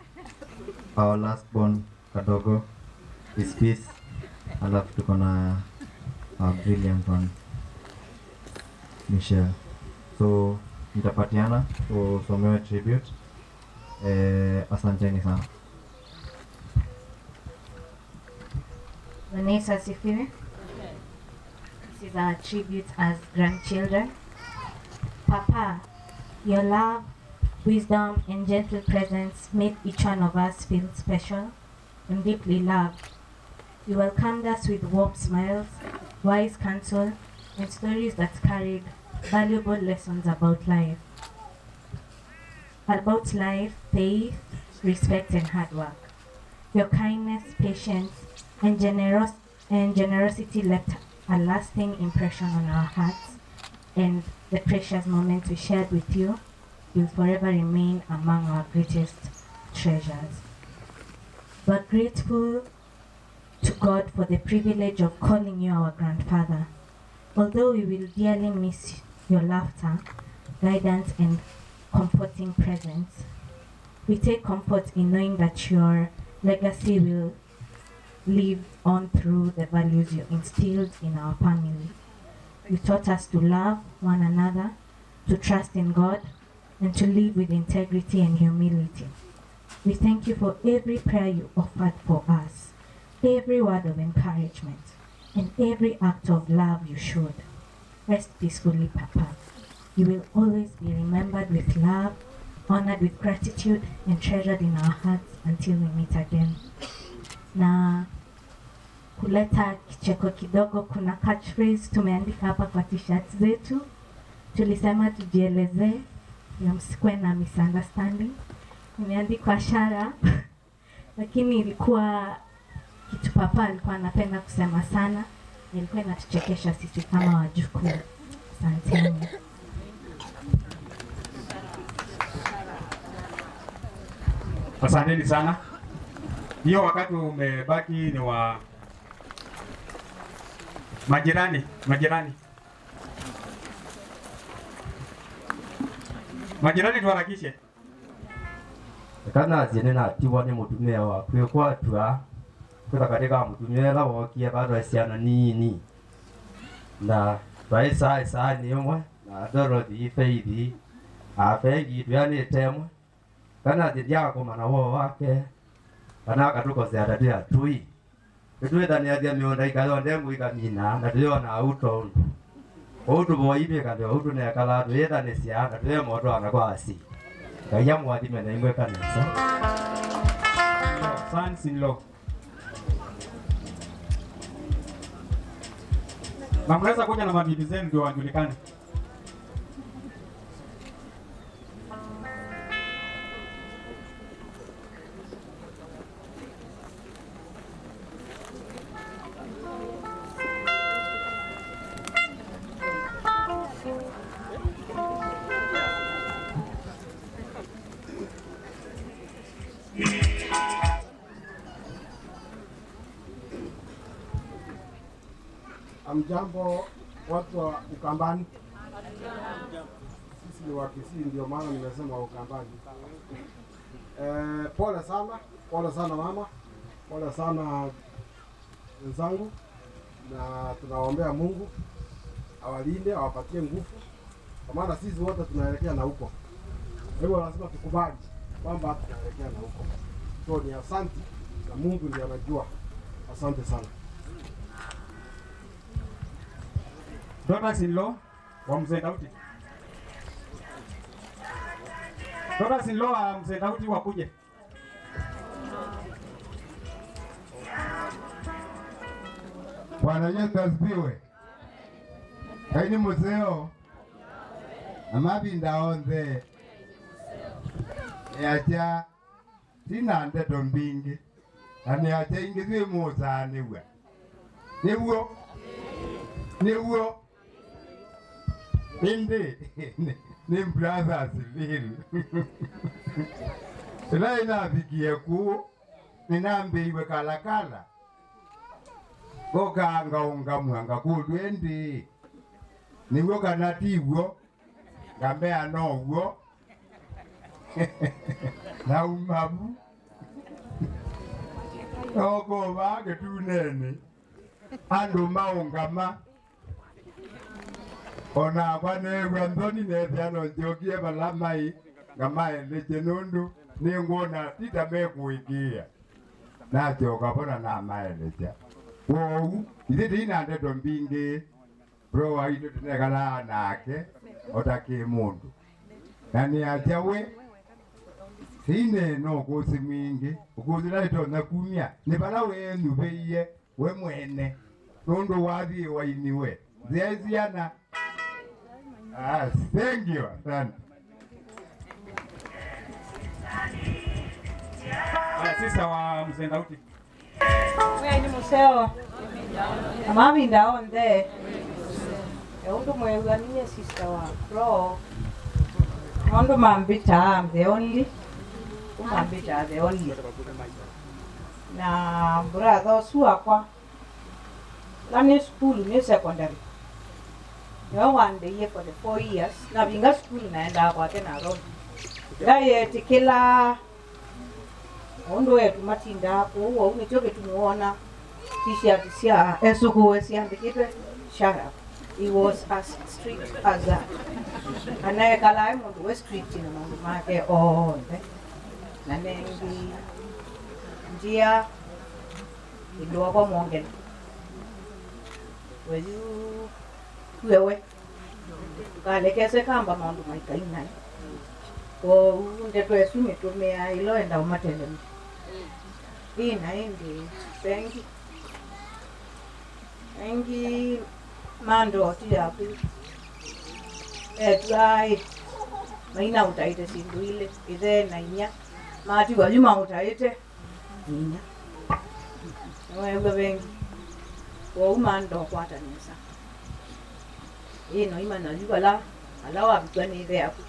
our last born kadogo is Peace, alafu tuko na brilliant one Michelle. So nitapatiana usomewe tribute. Asanteni sana. Bwana Yesu asifiwe. This is our tribute as grandchildren. Papa, your love, wisdom, and gentle presence made each one of us feel special and deeply loved. You welcomed us with warm smiles, wise counsel, and stories that carried valuable lessons about life. About life, faith, respect, and hard work. Your kindness, patience, and generosity left a lasting impression on our hearts, and the precious moments we shared with you will forever remain among our greatest treasures. We're grateful to God for the privilege of calling you our grandfather. Although we will dearly miss your laughter, guidance, and comforting presence, we take comfort in knowing that your legacy will live on through the values you instilled in our family. You taught us to love one another, to trust in God, and to live with integrity and humility. We thank you for every prayer you offered for us, every word of encouragement, and every act of love you showed. Rest peacefully, Papa. You will always be remembered with love, honored with gratitude, and treasured in our hearts until we meet again. Na kuleta kicheko kidogo, kuna catchphrase tumeandika hapa kwa t-shirt zetu. Tulisema tujieleze ya msikwe na misunderstanding. Imeandikwa Shara lakini ilikuwa kitu papa alikuwa anapenda kusema sana, ilikuwa inatuchekesha sisi kama wajukuu. Asanteni. Asanteni sana. Hiyo wakati umebaki ni wa majirani. Majirani tuharakishe. Kana zine na tiwa ni mutumia wa kwa tua kwa katika mutumia la wokia bado asiana nini na baisa ni mwe na Dorothy Faith afegi tuyani temwe kana zidia kwa mana wake kana katuko zia dia tui tuwe ndani ya mionda ikalo ndengu ikamina na tuyo na auto otu boibe kando otu ne kala tuenda ne sia na tuyo moto anakwa asi kaya mwadime na ingwe kanisa sons in law. Na mnaweza kuja na mabibi zenu ndio wajulikane. Amjambo watu wa Ukambani. sisi ni wa Kisii, ndio maana nimesema Ukambani. Pole sana mama, pole sana wenzangu, na tunawaombea Mungu awalinde, awapatie nguvu, kwa maana sisi wote tunaelekea na huko. Hivyo lazima tukubali kwamba tunaelekea na huko. So ni asante, na Mungu ndiye anajua. Asante sana. Daughters-in-law wa Mzee Daudi. Daughters-in-law wa Mzee Daudi wakuje. Bwana Yesu asifiwe. Kaini museo amabinda onze yacha tina ndeto mbingi ani yacha ingizwe musaniwe niwo indi ni brothers vile ila inafikie ku ninambiwe kalakala gokanga ungamwanga kudwendi niwo kanatiwo ngamea nowo na umabu oko bage tunene andu maungama ona kwanegwa nthoni nethiano njokie balamai ngamae lejenundu ningwona titamekuikia nachoka bona na maeleja wou ithe ina ndeto mbingi bro waitu tunekala nake otaki mundu na ni ajawe sine no kusi mwingi ukuzira ito nakumia ni bala wenu beiye we mwene nundu wathi wainiwe ziaziana. Thank you. Asante. Sisa wa Mzee Daudi. Wewe ni museo. Mami ndaonde. Undu mwega niye sister wa bro. Undu mambita I'm the only. Mambita the only. Na brother suakwa. Lani school ni secondary. No one day here for the 4 years. Na binga school naenda kwa tena road. Daye tikila ondo yetu matinda hapo huo unichoke tumuona t-shirt sia esuku siandikitwe shara. He was as strict as that. Anayekala mundu we strict na mundu make onde. Na nengi njia ndio kwa mwongeni. Wewe kalekeze kamba mundu maikaina. Kwa ndeto esumi tumea ilo enda umatele. Ina indi engi mando tiapi etrai maina utaite sindu ile ithe na inya mati wajuma utaite inya wewe bengi kwa umando kwata nisa ino imana libala alawa bitwani ile hapo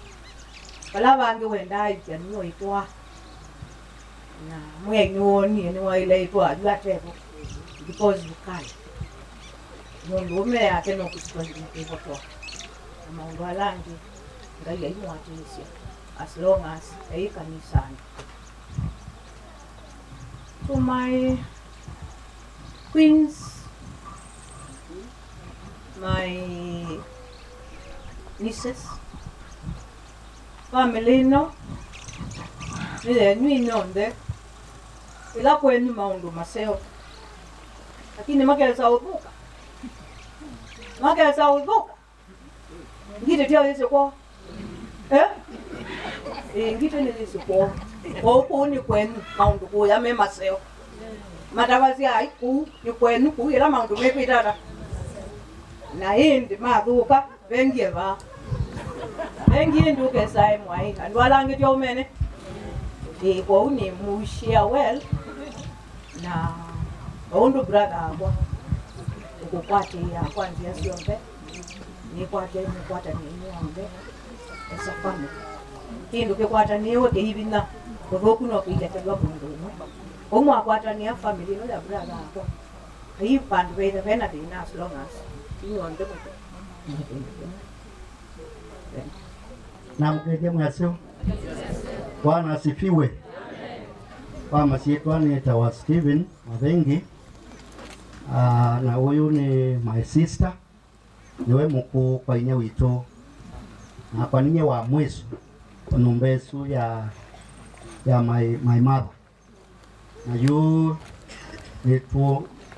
bala bange wenda ipya niyo itwa na mwe nyoni ni wa ile itwa yatebo because bukai mundu ume yake no kusikwa hivyo to na mundu alangi ngai aimwatisha as long as ei kanisani. To my queens, my nieces, family no nile nui nonde ila kwenu maundu maseo lakini makeleza ubuka ngite tia yese kwa ngite ni yese kwa oku ni kwenu maundu ku ya me maseo matavazi ai ku ni kwenu ku ila maundu me pitata na hindi mathuka vengieva vengi nduke sai mwai andwalange tyo mene kwa uni mushia well na ondo brother hapo ukukwate ya kwanza sionde ni kwate ni niombe esa family kindu kikwata niwe ke hivi na kuroku no kiletelwa mundu umwe akwata ni ya family no ya brother hapo hii pande wewe vena dina as long as niombe na mkeje mwasio. Bwana asifiwe. Kwa masietwa ni tawa Steven Mavengi. Na huyu ni my sister. Niwe mkuu kwa inye wito. Na kwa ninye wa mwesu. Onumbesu ya my mother. Na yu ni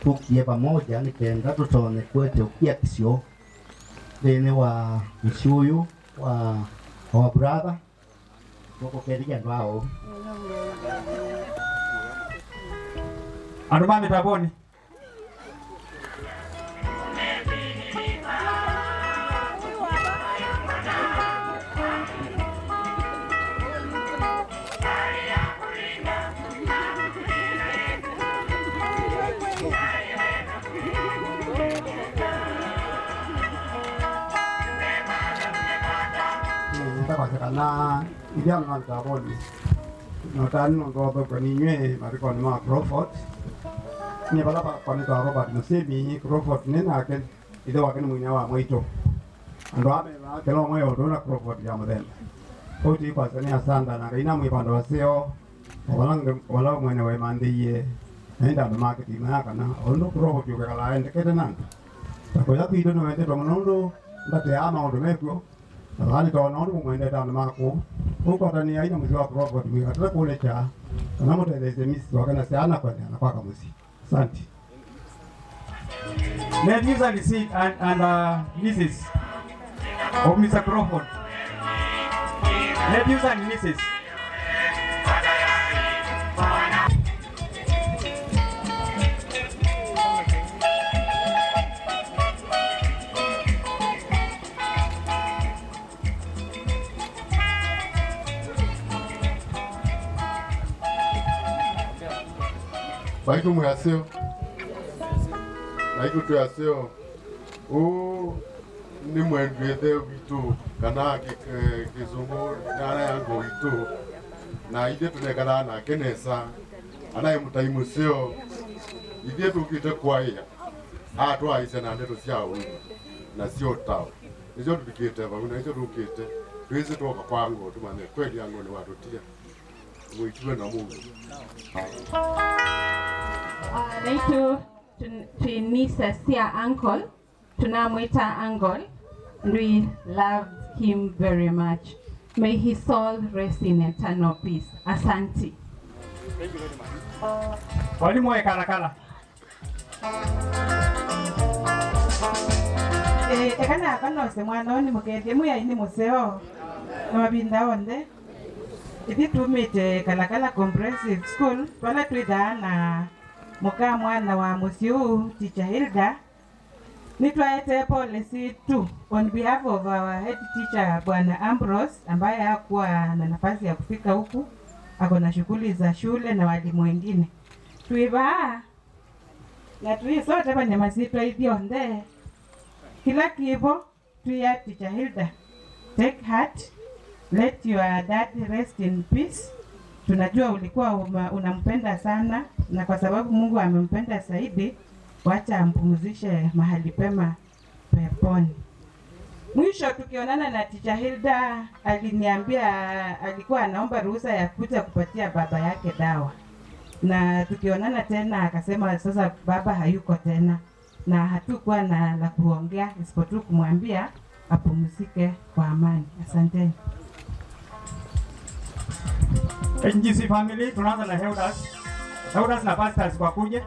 tukie pamoja nikaenda tutone kwete ukia kisio. Dene wa mshuyu wa brother. Koko kedia ndwao. Andumami taboni. Na idiam na taboni. Notan ngoba kaninywe marikon ma Crawford. Ni bala kwa ni Robert Musebi Crawford nena ken ide waken munya wa moito. Ando ame na kelo moyo dona Crawford ya model. Oti kwa sania sanda na ina mwi pando waseo. Wala mwenye we mandiye. Nenda ndo marketing na kana ondo Crawford yo kala ende ketenan. Kwa ya pido no wende domondo ndate ama ondo mekyo. Nalani tawana ondo mwende tano mako. Huko tani aina mzee wa Crawford mwi ataka kule cha. Kana mteleze misi wakana sana kwa kwa kamusi. Asante. Let use the seat and Mrs. of Mr. Crawford. Let use and Mrs. Baitu mwaseo. Baitu tuyaseo. Ni mwendwethe witu kana kizungu nana yangu witu. Na ide tunekana na kenesa. Anaye mutaimu seo. Ide tukite kwaya. Atwa ise na ndeto sia uni. Na sio tao. Nizo tukite ba una nizo tukite. Tuweze toka kwangu tumane kweli yangu ni watu tia. Muitwe na Mungu. Naitwa Tunisa Sia uncle. Tunamwita uncle. And we love him very much. May his soul rest in eternal peace. Asante. Thank you very much. Walimu wa kala. Ekana akana osemwana oni mugende muya ini museo. Mabinda onde. Ithi tumite Kalakala Comprehensive School twala twitha na muka mwana wa musiu teacher Hilda nitwaete policy 2 on behalf of our head teacher Bwana Ambrose ambaye hakuwa na nafasi ya kufika huku, ako na shughuli za shule na walimu wengine. Tuiva na sote banyamazito hivyo nde kila kibo tuya teacher Hilda, take heart. Let your dad rest in peace. Tunajua ulikuwa unampenda sana na kwa sababu Mungu amempenda zaidi, wacha ampumzishe mahali pema peponi. Mwisho tukionana na teacher Hilda aliniambia alikuwa anaomba ruhusa ya kuja kupatia baba yake dawa. Na tukionana tena akasema sasa baba hayuko tena na hatukuwa na la kuongea isipokuwa kumwambia apumzike kwa amani. Asanteni. NGC family tunaanza na Heudas na pastors kwa kuja.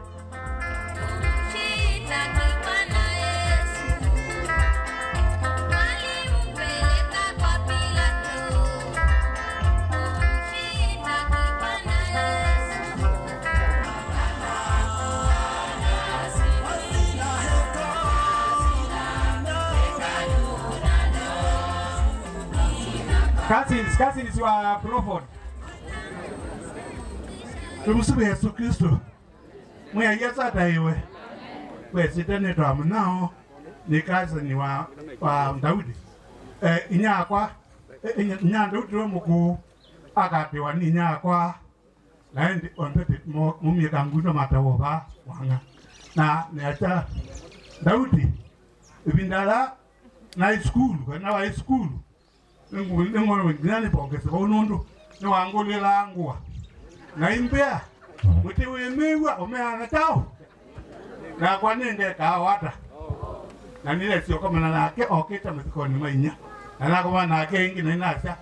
Cousins wa Crawford. Tumsifu Yesu Kristo. Mwe yesa daiwe. We sitene twa mnao ni cousin wa Daudi. Inyakwa Daudi muku akapewa ni inyakwa naende onde mumye kanguno matawoba wanga. Na neacha Daudi ibindala na school, na wa school. ngono wengine pongeza kwa unundu ni wangu lilangwa na impea muti wemewa omeana tao na kwa nende kawata na nile sio kama nake oketa mtikoni mainya na kama nake ingi na inasha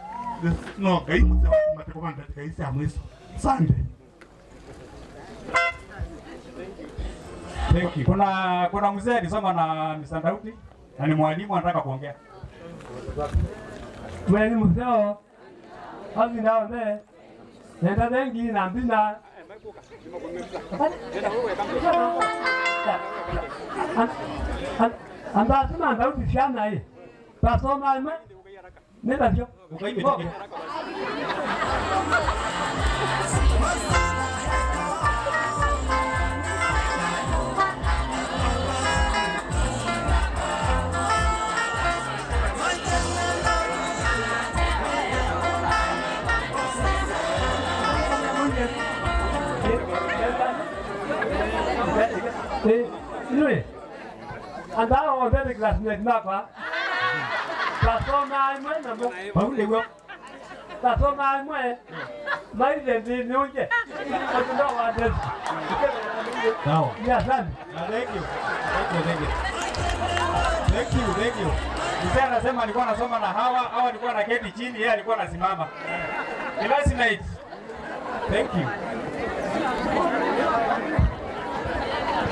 no kai mtse matikomanda kaisa mwiso sande. Thank you. Kuna mzee alisoma na Mr. Ndauti na ni mwalimu anataka kuongea. Mwalimu mzee hazi naone nenda dengi na mbina anda sema Ndauti shana hii pasoma ime nenda sio ukaime Lui, andavo a vedere class next qua. Persona mai na Paul Lego. Persona mai. Mai de non je. Ndio wade. Sawa. Ya sana. Thank you. Thank you. Mzee anasema alikuwa anasoma na hawa alikuwa anaketi chini, yeye alikuwa anasimama. Classmate. Thank you.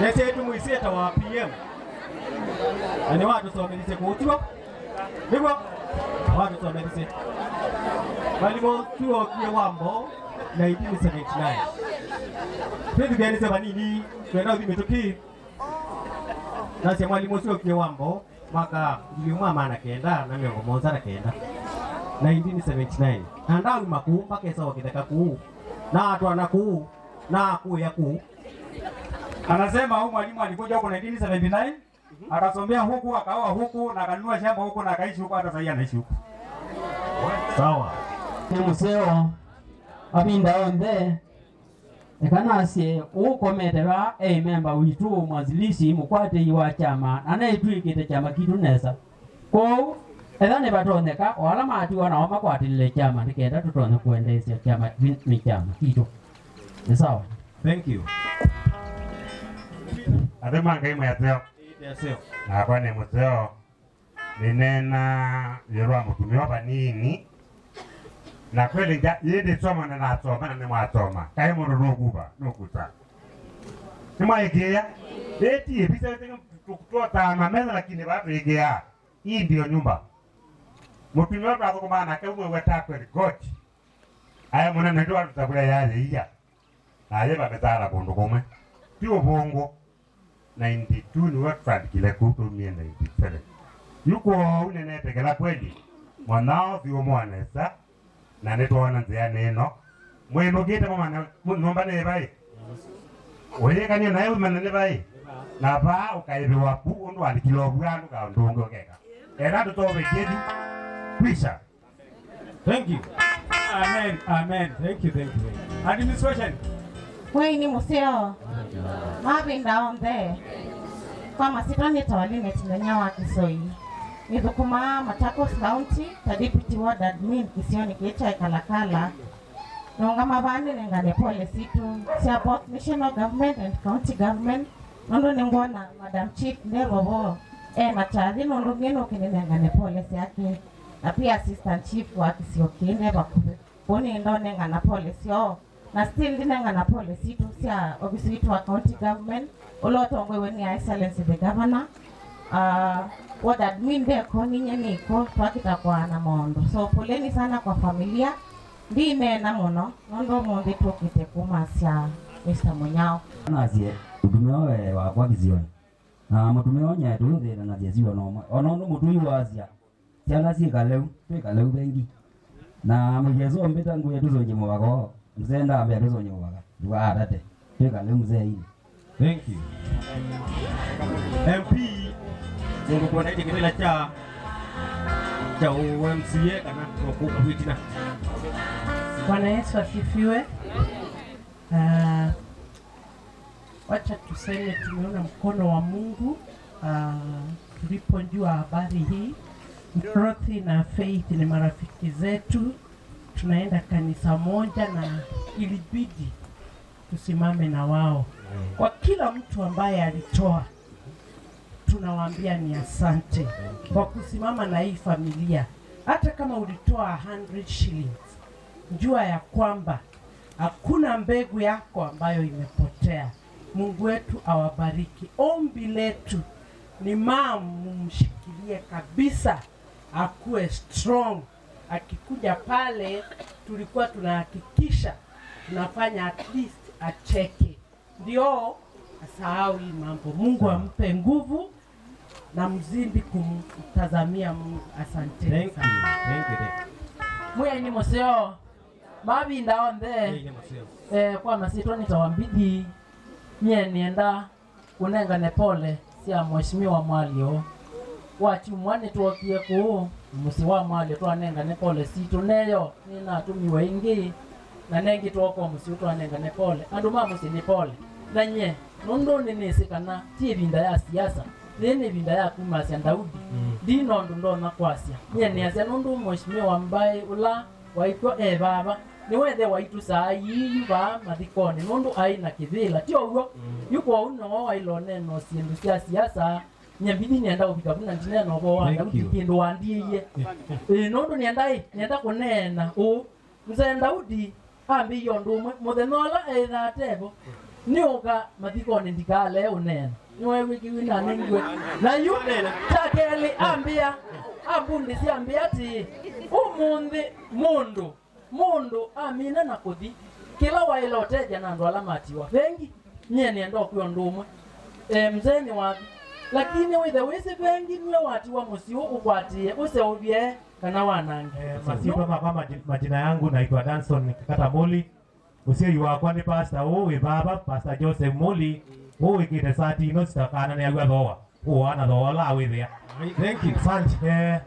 Nese yetu muiseta wa PM. Ani watu somelise kuutwa. Ndivyo watu somelise. Walimo chuo kia Wambo 1979. Twende gani sema nini? Twenda zimetoki. Na sema mwalimu chuo kia Wambo mwaka iliumwa na kenda na miongo moja na kenda. 1979. Andalu makuu mpaka sasa wakitaka kuu. Na watu wanakuu na kuu ya kuu. Anasema huyu mwalimu alikuja huko 1979 akasomea huku akaoa huku na akanunua shamba huku na akaishi huko hata sasa anaishi huko. Sawa. Ni museo abinda onde ekanasye ukometera member witu mwanzilishi mukwate wa chama anaitwikite chama kitu nesa ko ethane batoneka wala mati wana makwatile chama nikenda tutone kuendesha chama ni chama kitu. Ni sawa. Thank you. Adema ngaima ya teo. Yaseo. Na kwa ni muteo ninena yerwa mutumio banini. Na kweli yede soma na nasoma na nimwasoma. Kai muru nukuba, nukuta. Nimwaegea eti ebisa kutoa tama meza lakini bado egea. Hii ndio nyumba. Mutumio kwa kwa na kwa weta kweli gochi. Aya mwana ndio tutakula yaje iya. Na yeye babetala kundu kumwe. Tio bongo 92 ni watu fadikile kuto mie 97. Yuko unene tegela kweli. Mwanao vio mwanesa. Na netuona nzea neno. Mweno gete mama nomba ne bai. Oye kanyo nae umane bai. Na ba ukaibe wapu undu alikilo bwandu ka ndongo keka. Era tutobe kedu. Kwisha. Thank you. Amen. Thank you. Administration. Ni museo mabinda onde kwa masitani tawaline tilenya wa Kisoi nithukuma Machakos County ta deputy ward admin Kisioni Kicha Kalakala nonga mabani nengane policy to sia both national government and county government nondo ningona Madam Chief Nderobo na chadhi nondo ngeno kinengane policy yake na pia assistant chief wa Kisiokiende bakupe poni ndo nengana policy na still dinengana policy to sia obviously to county government olotongwe weni excellence the governor what admin there koni nyeni ko twakita kwa na mondo so poleni sana kwa familia ndime na mono nondo monde tokite kumasya Mr. Munyao nazie udumewe wa kwa Kisioni na mutumeo nya tuluthe na jeziwa no ono mutui wa Asia tiana si kaleu tukaleu bengi na mujezo mbeta nguye tuzonye mubako mzenda ambe tuzonye mubaka duwa atate tukaleu mzee hii. Thank you. MP Mungu kwa nini kile cha UMCA kana kukuitina. Bwana Yesu asifiwe. Wacha tuseme tumeona mkono wa Mungu tulipojua habari hii Dorothy na Faith ni marafiki zetu, tunaenda kanisa moja na ilibidi tusimame na wao. Kwa kila mtu ambaye alitoa, tunawaambia ni asante kwa kusimama na hii familia. Hata kama ulitoa 100 shillings, jua ya kwamba hakuna mbegu yako ambayo imepotea. Mungu wetu awabariki. Ombi letu ni mumshikilie kabisa, akuwe strong. Akikuja pale, tulikuwa tunahakikisha tunafanya at least acheke, ndio asahau hii mambo. Mungu ampe nguvu na mzidi kumtazamia Mungu. Asante. Thank you. Mwe ni moseo mabi ndaonde kwa masito nitawambidi nye nienda kunenga nepole sia mheshimiwa Mwalio wachumwane tuokie ku musi wa Mwalio twanenga nepole situ neyo nina tumiwe ingi na nengi tuoko musi twanenga nepole andu mamusi ni pole na nye nondo ninesekana tie binda ya siasa nene binda ya kumasi Daudi dino ndo na kwasia nye ni asia nondo mheshimiwa ambaye ula waiko baba ni wethe waitu saa yiyu ba mathikoni nundu aina kithila ti ogwo yuko uno wailo neno sindu cia siasa nyambidi nienda ubika buna ntineno bo wanda kindu wandiye nundu nienda kunena mzee Daudi ambi yondu muthenola ethatebo niuga mathikoni ndikale unena niwe wiki wina nengwe na yu takeli ambia abundi si ambia ti umundi mundu amina na kuthi kila wailoteja na ndo alamatiwa vengi nye nienda kwa ndumwe mzeni wa lakini with the wisi vengi niwe watiwa musio ukwatie useubie kana wanange masito mama majina yangu naitwa Danson Kikata Moli usio yuwa ni pastor we baba pastor Joseph Moli ikite sati no sitakana ne agwa doa ana dola withia. Thank you. Asante.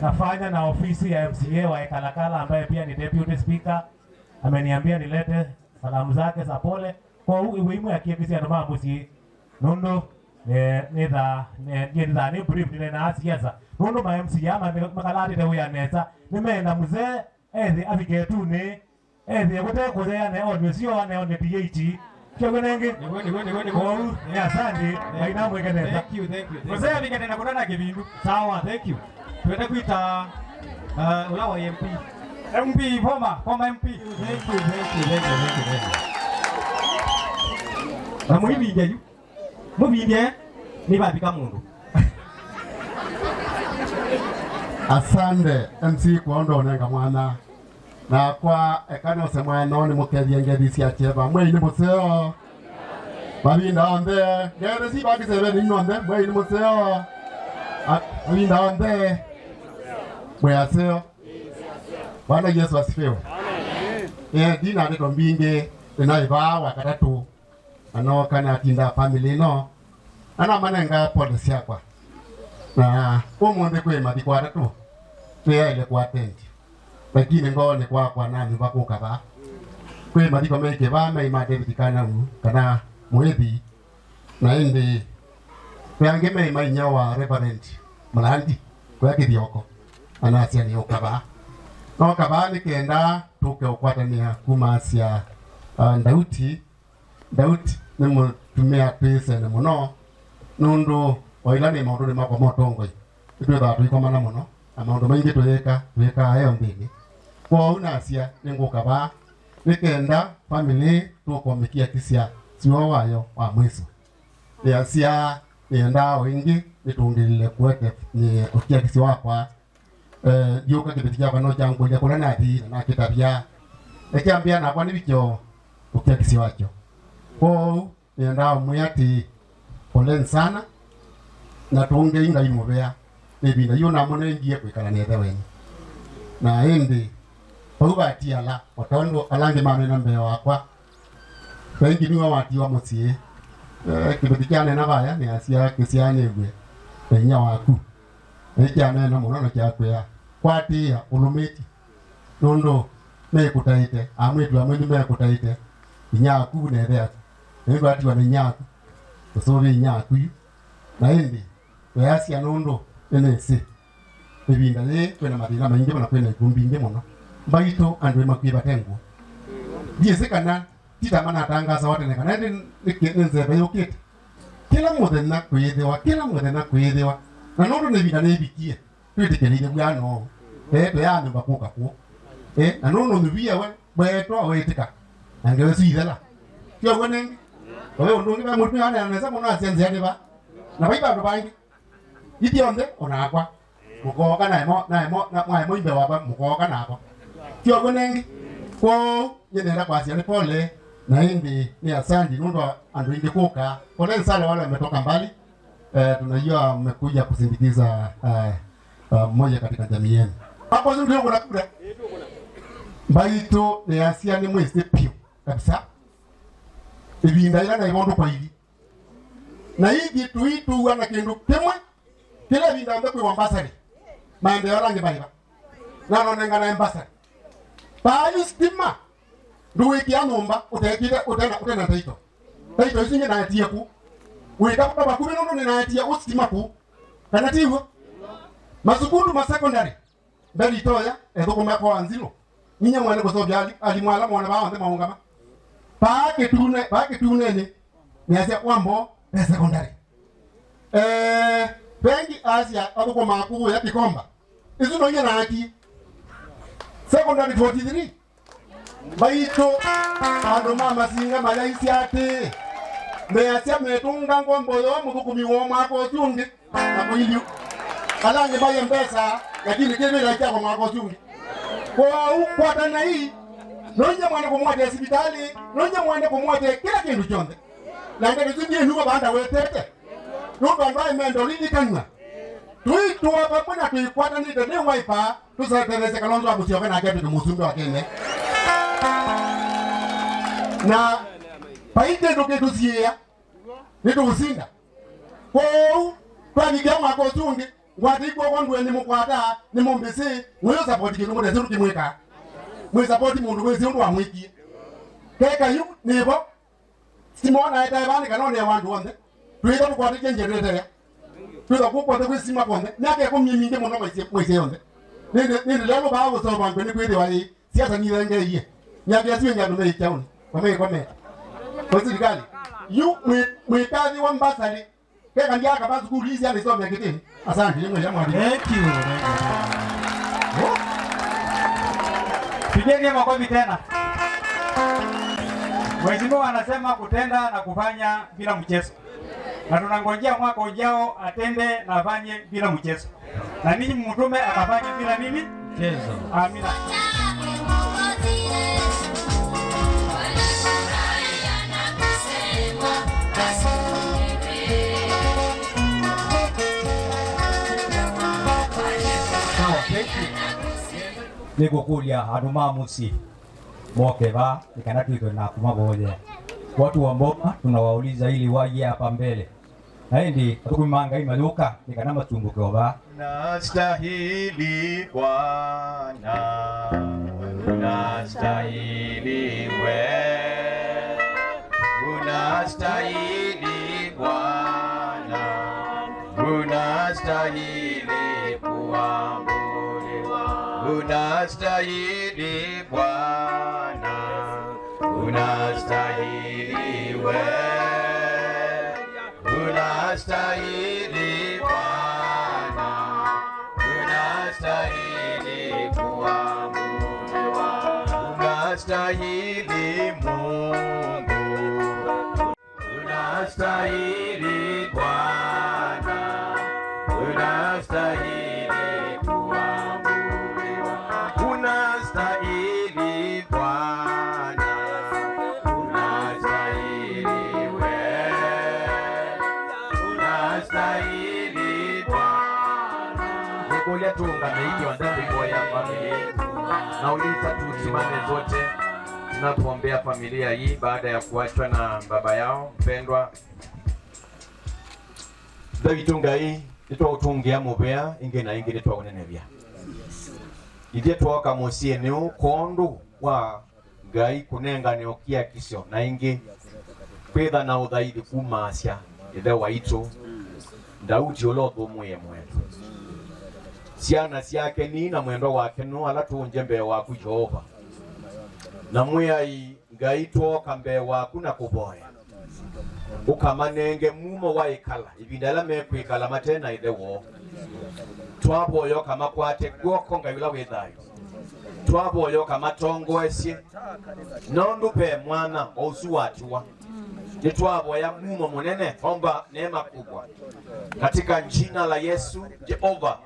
Nafanya na ofisi ya MCA wa Ekalakala ambaye pia ni deputy speaker. Ameniambia nilete salamu zake za pole kwa umuhimu ya kiekisi ya noma musi nondo ni brief ni na siasa nondo ma MCA makalati de uya neta nimeenda mzee afike tu ni wote kuzea na onyo sio na onyo DH Kwenenge ni asante aina mwekeneza. Thank you. Mzee abigane na kudana kibindu. Sawa, thank you. Tuende kuita ulawa MP former MP. Thank you. Na muhibije yu. Mubije ni babika mundu. Asante MC kuondo onenga mwana na kwa ekano se mwana ni mukethie ngedi cia cheva mwe ni museo babinda onde ngere si baki sebe ni onde mwe ni museo babinda onde mwe aseo Bwana Yesu asifiwe. Amen. Dina ndio mbinge inaiba wakatatu ano kana tinda family no ana manenga policy yakwa na umunde kwe madikwa tatu pia ile kwa tendi lakini ngone kwa nani bakuka ba kwe madiko meke ba mai David kana mwethi na indi yange mai nyawa reverend Malandi kwa kithioko anasia ni okaba no kabani kenda tuke ukwatania kumasia Daudi ni mutumia pesa na muno nundu oilani maundu makwa motongo itwe thatu ikomana muno na maundu maingi tweka ayo mbili kwa unasia ningukaba nikenda family tukomikia kisia sio wayo wa mwiso yasia nienda wingi nitungilile kwete ni ukia kisia wakwa yuka kibitia bano jangu ya kula nadi na kitabia ekiambia na kwa nibikyo ukia kisia wacho kwa nienda muyati polen sana na tuonge inga imubea ebina yona mone ngie kwikala nethe wenyi na indi pauba tiala otondo alange mame na mbeo wakwa wengi niwa watiwa musie kibitikane na baya ni asia kisiane gwe enya waku ekiane na muno kyakwea kwatia ulumiti nondo mekutaite amwetu amweni mekutaite inyaku nethe ndo atiwa ni nyaku usobe nyaku na indi weasia nondo enesi ebinda le kwena mathina maingi mana kwena ikumbi ingi muno mbaito andu makwiba tengu diese kana tita mana tangaza watene kana nzebe yokete kila muthenya kwithiwa na nondu ni binda ni bikie twitikerire bwano tuyane bakuka ku na nono nubia we bwetwa wetika angewe suithela kyo gwenengi owe undungi ba mutu yana neza muno asienze yani ba na baiba ndo bangi idionde onakwa mukoka na mwa imbe waba mukoka nako kyo gwenengi ko yenera kwa asiani pole na hindi ni asandi nundo andu ingi kuka pole nsale wale wametoka mbali tunajua mmekuja kusindikiza mmoja katika jamii yenu hapo ndio kuna kura baito ne asiani mwese pio kabisa ibinda ila na ibondo kwa hivi na hivi tuitu wana kindu temwe kila binda ndo kwa ambassador maende yarange baiba na nonenga na ambassador bayu stima nduwiki ya nomba utekira utena taito isinge na atia ku weka kwa bakube nono na atia ustima ku kana tiwo masukuru ma secondary bali toya edokoma kwa anzilo ninya mwana kwa sababu alimwala mwana baande maungama paake tune ni asia kwambo na secondary bengi asia adokoma ku ya kikomba izo no nyana aki secondary 43 baito ando mama singa malaisi ate me asia metunga ngombo yo mukumi wo mwako tungi na kuiliu alange baye mpesa lakini kile la chako mwako tungi kwa tana hii nonye mwana kumwate hospitali nonye mwana kumwate kila kintu chonde na ngeke zibye nuko banda wetete nuko ambaye mendo lini kanwa tuitwa papona tuikwata ni de wipa tusatereze kalonzo abusioka na ketu musumbe wa Kenya na paite ndo ketu sia nitu usinda kwa biga mwako tungi ngwati kwa kwandu eni mukwata ni mombese mweyo support kinu mwe zeru kimweka mwe support mundu mwe zeru amwiki keka yu nebo simona eta bani kanone ya wandu wonde tuiga kwa tike njerere tuiga kwa kwa sima konde nyake ko miminge muno mwe yonde nende lelo bawo so bantu ni kwede wali siasa ni lenge yiye nyake asiwe nyado me chauni kwa serikali yu mwe kazi wa mbasali keka ndia kabazu kulizi ya nisome kitini asante mwe ya mwalimu thank you Pigeni makofi tena. Mheshimiwa Mungu anasema kutenda na kufanya bila mchezo. Na tunangojea mwaka ujao atende na afanye bila mchezo. Na ninyi mtume akafanya bila nini? Mchezo. Amina. Lego kulia aduma musi mokeva nikana tuiko na kumagoje watu wa mboma tunawauliza ili waje hapa mbele na ndi tukumanga imaluka nikana matumbuke oba Unastahili Bwana, unastahili wewe, unastahili Bwana, unastahili kuabudiwa, unastahili Bwana, unastahili wewe, unastahili Bwana, unastahili kuabudiwa, unastahili Mungu, unastahili Bwana, unastahili kuabudiwa, unastahili Bwana, unastahili wewe, unastahili Bwana. Nikulia tuunganike wandani kwa ya familia. Nauliza tusimame zote tunapoombea familia hii baada ya kuachwa na baba yao mpendwa. Davitunga hii nitwa utungia mubea inge na inge nitwa unenevya. Idie tuwaka mosie ni ukondu wa gai kunenga ni okia kisio na inge kwetha na udhaidi kumasya ide waitu Daudi olotho mwe mwetu. ciana ciake ni na mwendo wake no ala tunje mbee waku Jehova na mwiyai Ngai twoka mbee waku na kuboya ukamanenge mumo wa ikala ibindala mekwikala matena idewo twaboyo kama kwate gwoko Ngai ula withayo twaboyo kama tongo esye nondupe mwana osuwatiwa nitwaboya mumo munene omba neema kubwa katika jina la Yesu. Jehova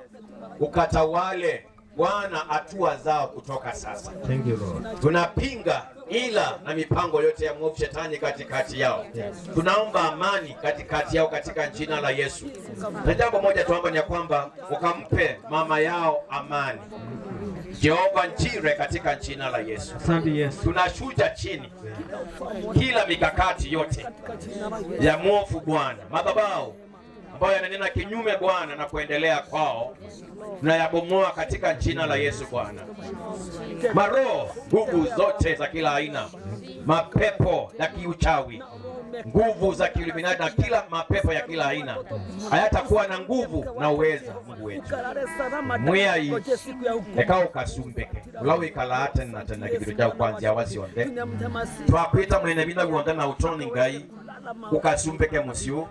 ukatawale Bwana hatua zao kutoka sasa. Thank you, Lord. Tunapinga ila na mipango yote ya mwovu shetani katikati yao. Tunaomba amani katikati yao katika jina la Yesu. Na jambo moja tuomba ni kwamba ukampe mama yao amani. Jehova njire katika jina la Yesu. Asante Yesu. Tunashuja chini kila mikakati yote ya mwovu Bwana, madhabahu ambayo yananena kinyume Bwana na kuendelea kwao, na yabomoa katika jina la Yesu Bwana. Maroho, nguvu zote za kila aina, mapepo ya kiuchawi, nguvu za kiluminati na kila mapepo ya kila aina hayatakuwa na nguvu na uweza Mungu wetu. Mwiyai eka ukasumbeke ulawe ikalate na tena kibiru chao kwanzia wasi onde twakwita mwene bina guonda na utoni Ngai ukasumbeke musio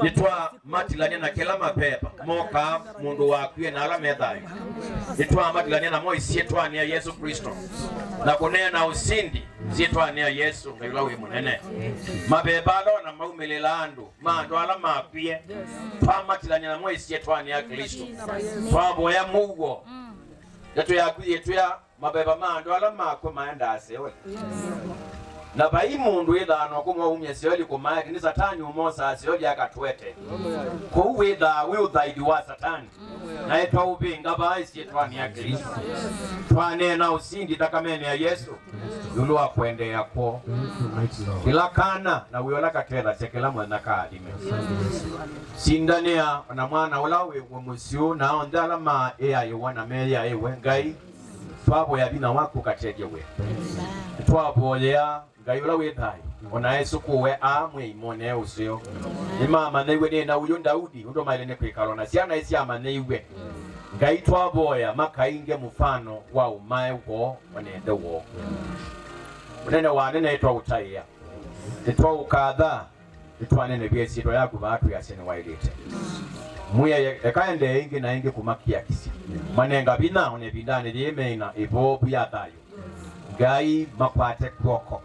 nitwa matilania na kila mapepa moka mundu wakwie na ala medhayo nitwa matilania na moi sietwa ni Yesu Kristo na kunena usindi sietwa ni Yesu Ngai ulawe munene mabebalo na maumelelando mando ala mapie twa matilania na moi sietwa ni Kristo twa boya mugo yetu ya mabeba mando ala makwe maenda asewe na bai mundu ithano kumwa umye sioli kumaya ni satani umosa sioli akatwete ko witha we uthaidi wa satani na etwa ubinga bai sietwa ni Kristo twane na usindi takamene ya Yesu yulu akwende yako kila kana na wiola katela sekela mwana kadime sindania na mwana ulawe musio na ondala ma eya wana meya ewe Ngai twabo ya bina wako kategewe twabo ya Ngai ula wethai ona Yesu kuwe amwe imone usio imama naiwe ne na uyo Daudi ndo mailene kwikalo na siana isi ama naiwe Ngai twaboya makainge mfano wa umae wo wanende wo unene wanene etwa utaiya etwa ukadha etwa nene byesi to yaku batu yasene wailete muya ekaende ingi na ingi kumakia kisi manenga bina one bindane limeina ibobu ya dayo Ngai makwate kwoko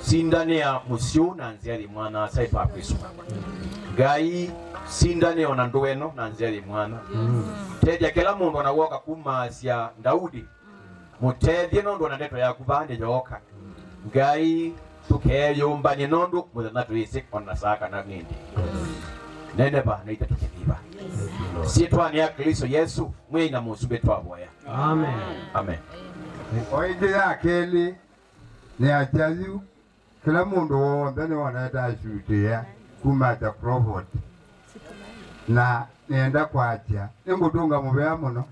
sindane ya musio na nziali mwana saipa Kristo Ngai sindane ona nduweno na nziali mwana teja kila mundu anawoka kumasya Daudi mutethie nondo na ndeto ya kubande joka Ngai tukeyumba ni nondo muthana tuisi ona saka na ngindi neneba na ite tukiviva sietwa ni Kristo Yesu mwe na musube twaboya Amen. Amen. Oije ya keli ni ajayu kila mundu wonde ni wanaenda shuhudia kumata Crawford na nienda kwacha ningutunga mubea muno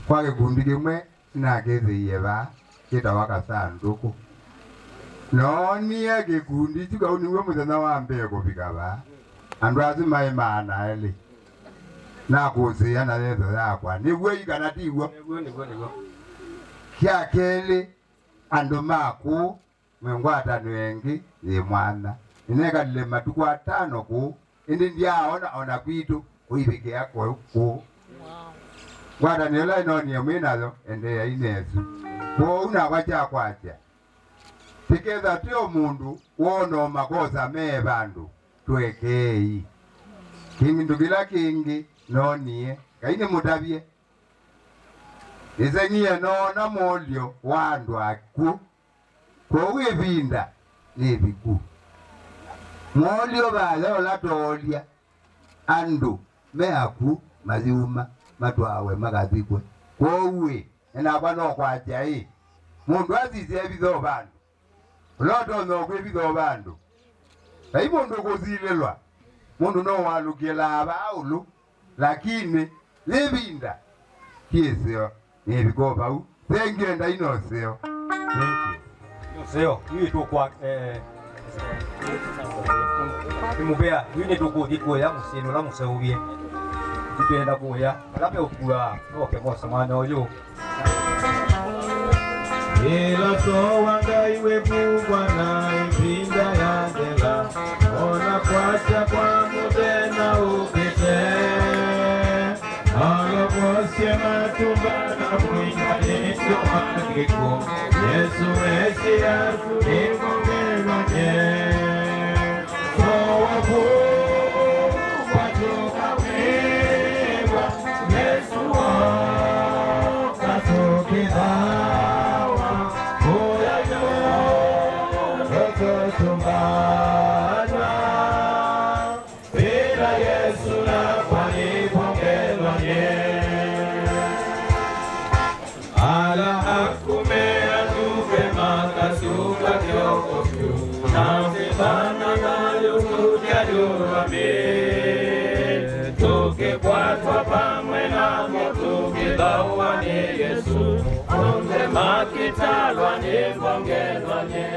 kwa gikundi kimwe na kithiie ba kitawaka sanduku no niye gikundi tuka uniwe muthenya wa mbere kufika ba andu azima imana eli na kusia na letho yakwa niguo igana tiguo kya keli andu maku mwengwata wengi ye mwana ineka lile matuku 5 ku indi ndiaona ona kwitu uibike yako ku gwada nela inoni yeminazo ende ya inezu ko una kwacha tikeza tio mundu wono makosa me bandu twekei kingi ndugila kingi nonie kaine mutabie izengiye nona molyo wandu aku ko wibinda nebiku molyo bale olatolia andu meaku maziuma matwawe magazikwe kowe ena bano kwacha hii mundu azize ebitho bandu loto no kwebitho bandu ai mundu kuzilelwa mundu no walukela abaulu lakini lebinda kieseo nebikoba u tengenda inoseo seo yui tu kwa imubea yui tu ku diko ya musino la musaubie itwenda kuya alape ukura oke mosa mwana oyo ila soa ngaiwe Bwana ipinda yandela ona kwacha kwa mudena upite alokosye matumbana mwinga nisyo magiko Yesu esi asulikongelwanye soa watoka wewa Yesu kasokidawa oyayo okotumbana ila Yesu nakwanipongelwanye ala akumea tupe makasuka kyokofyu nasibana nayo kutyajurwame tukikwatwa pamwe namo tukidhawa ni Yesu onde makitalwa nipongelwanye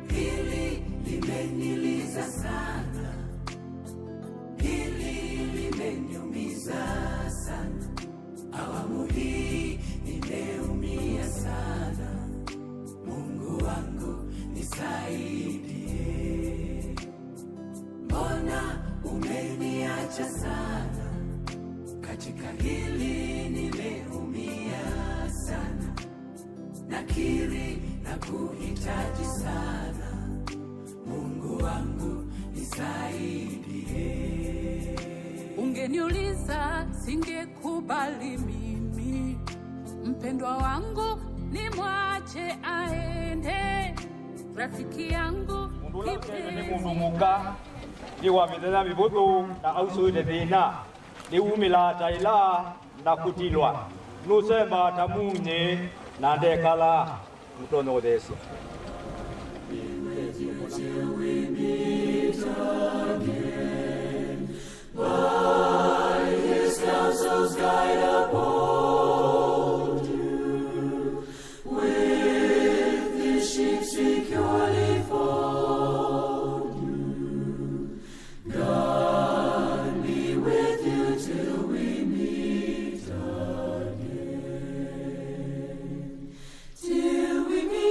Hili limeniliza sana, hili limeniumiza sana, awamu hii nimeumia sana. Mungu wangu nisaidie, mbona umeniacha sana? Katika hili nimeumia sana, nakiri na kuhitaji sana. Mungu wangu nisaidie. Ungeniuliza singekubali mimi, mpendwa wangu ni mwache aende, rafiki yangu munumuka ni wamithenya mibutu na ausuide thina ni umila taila na kutilwa nusemba tamunye na ndekala mutono desi Till we meet again, by His counsel's guide uphold you, with His sheep securely fold you. God be with you till we meet again. Till we meet.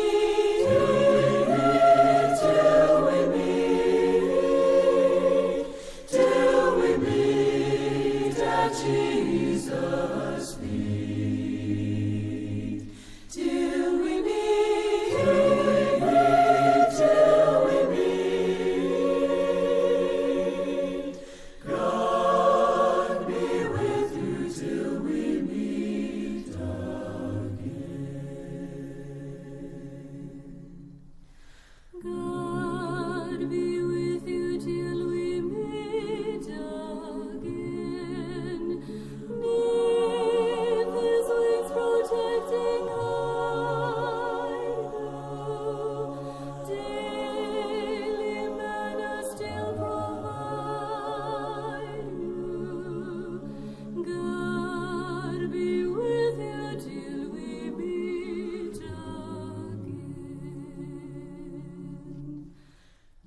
Jesus feet, till we meet, till we meet, till we meet. God be with you till we meet again. God be with you till we meet again. Neath His wings protecting hide, daily manna still provide you. God be with you till we meet again.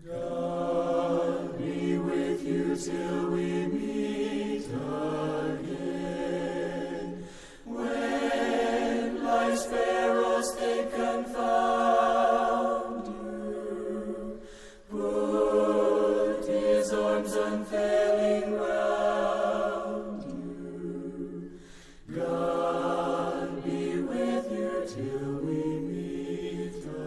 God be with you till we meet again. When life's perils they confound you, put His arms unfailing round you. God be with you till we meet again.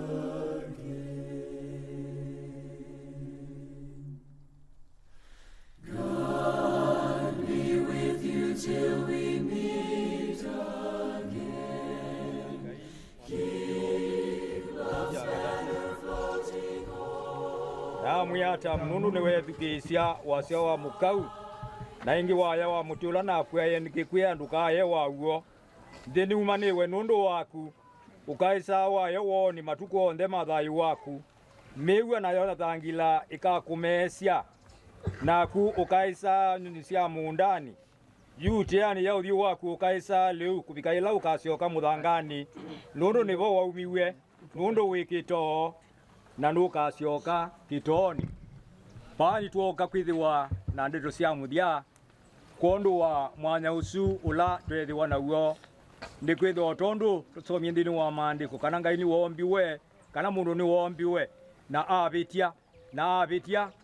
God be with you till we meet again. Keep love's banner floating on. damu yata mnunu niwe thukisya wasya wa mukau na ingi waya wa mutula na kweye nikikwia ndukaye wauo thini umaniwe nundu waku ukaisa waya woni matuko onthe mathayu waku miwe nayo thangila ikakumesya naku ukaisa nyuni cia mundani yutiani ya uthi waku ukaisa liu kubikaila ukasioka muthangani nundu nivo waumiwe nundu wikito na nukasioka kitoni pani tuoka kwithiwa na ndeto cia muthia kondu wa mwanya ucu ula twethiwa naguo ndi kwithwa tondu tusomie ndini wa maandiko kana Ngai ni wombiwe kana mundu ni wombiwe na abitia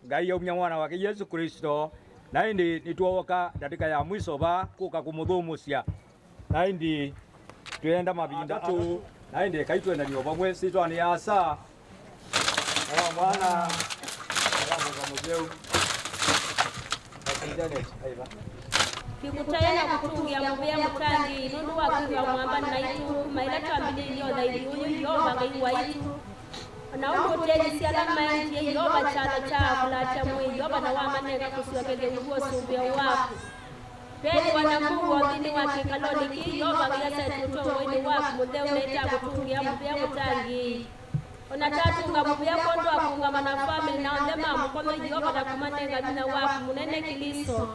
Ngai yaumia mwana wake Yesu Kristo na indi nituoka ndatika ya mwiso ba kuka kumuthumucia na indi twenda mabinda tu na indi kaitwe na nyoba mwesi twani asa na mwana na muzeu kikutayena kutungia mubea mutangi nundu wakiwa mwamba na itu maila tambili yo dhaidi uyu yoba ngai waitu na uko tedi sia la maji yoba chano cha kula cha mwe yoba na wamanega kusiwa kende ugo subia waku pedi wanamungu wadini wake kaloni ki yoba ngai asa tuto wini waku mudeu leta kutungia mubea mutangi onatatунga mubea kondo akunga mana family na ondema mkono yoba na kumanega dina waku munene kiliso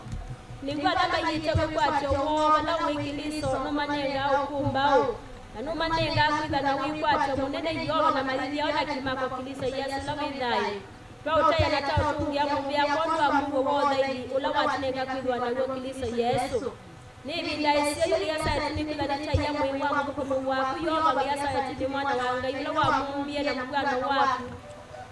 ningwa lama yitewe kwacho wala wikiliso no manenga ukumbao na no manenga kwitha na wikwacho munene yoba na malilia ona kimako kiliso Yesu la withai kwa utaya na tao tungia mubia kondo Mungu wothe ula watinenga kwithwa na kiliso Yesu ni bindai sio ya saiti ni kwitha na taya mwe wa mkono wako yoba ya saiti ni mwana wa Ngai ula wa mumbia na mugano wako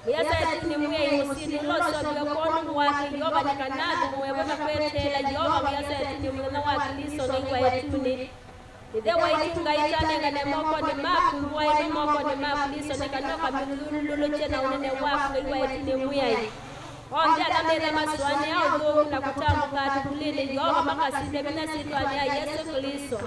yasa ni mwe musini loso bya kono wake yoba ni kanadu mwe bana kwetela yoba yasa ni mwana wa Kristo ngai wa etuni ide wa itunga itane ngane moko ni maku wa ni moko ni maku Kristo ni kanoka milulu tena unene wako ngai wa etuni mwe onja kamera maswani au ndugu na kutambuka tulile yoba makasinde bina sitwani ya Yesu Kristo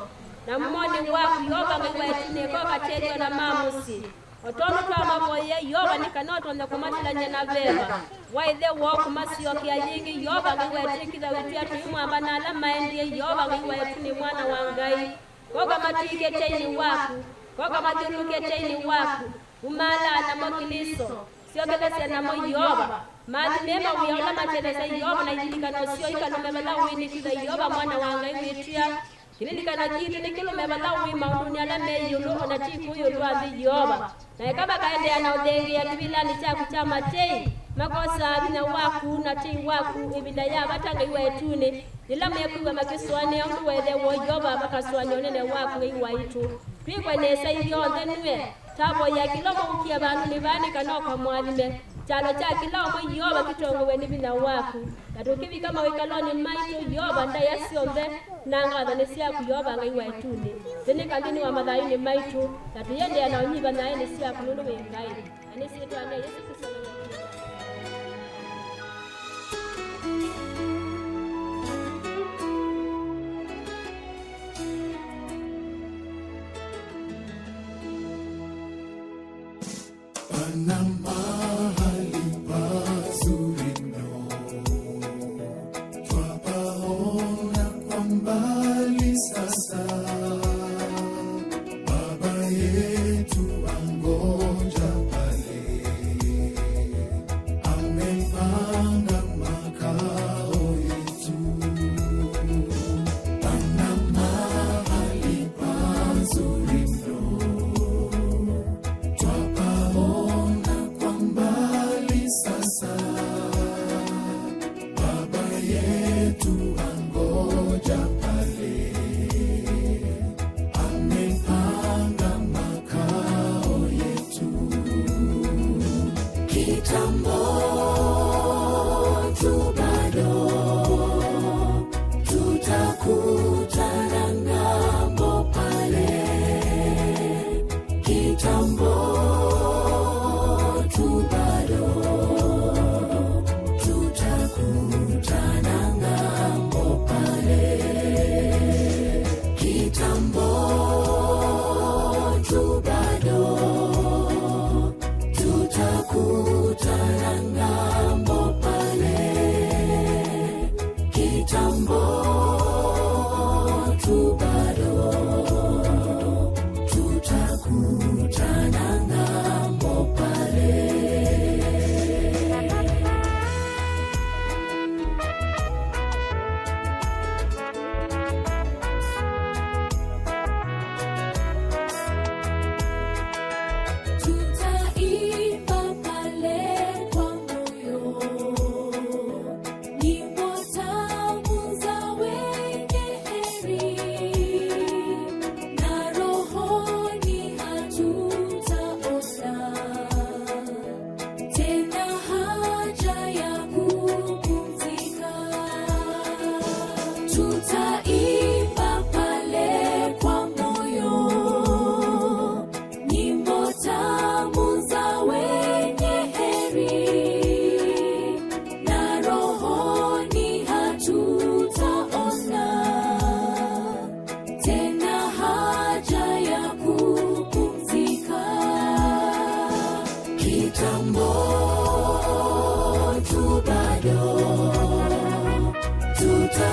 na mmoni wako yoba ngai wa etuni kwa katejo na mamusi otono kama boye yoba nikanoto na kumatila nyana beba waithe wo kumasio kia yingi yoba ngai tikida witia tumwamba na alama ndiye yoba ngai ni mwana wa Ngai koga matike teni waku koga madiruke teni waku umala na mokiliso sio kebese na moyoba mali mema uyaona matendeza yoba na yilika no sio ikalomela wini kida yoba mwana wa Ngai witia kililika na kitu ni kilomela wima unduni alame yulu na tiku yulu andi yoba na kama kaende ana udenge ya kibilani cha kuchama tei makosa bina waku na tei waku ibida ya batanga iwe etuni ila mekuwa makiswani ya mtu wethe woyoba makaswani onene waku iwa itu twikwe nesa iyo ndenwe tabo ya kilomo ukia bantu libani kanoka mwalime chalo cha kilomo yoba kitongo weni bina waku natukivi kama wikaloni maitu yoba nda yasiombe nanga dhanesia kuyoba ngai wa etuni tene kandini wa madhaini maitu natuyende anaonyiba na ene sia kununu wengai anesi yetu ane Yesu Kristo Pana mahali pazuri mno, twapaona kwa mbali sasa. Baba yetu angoja pale,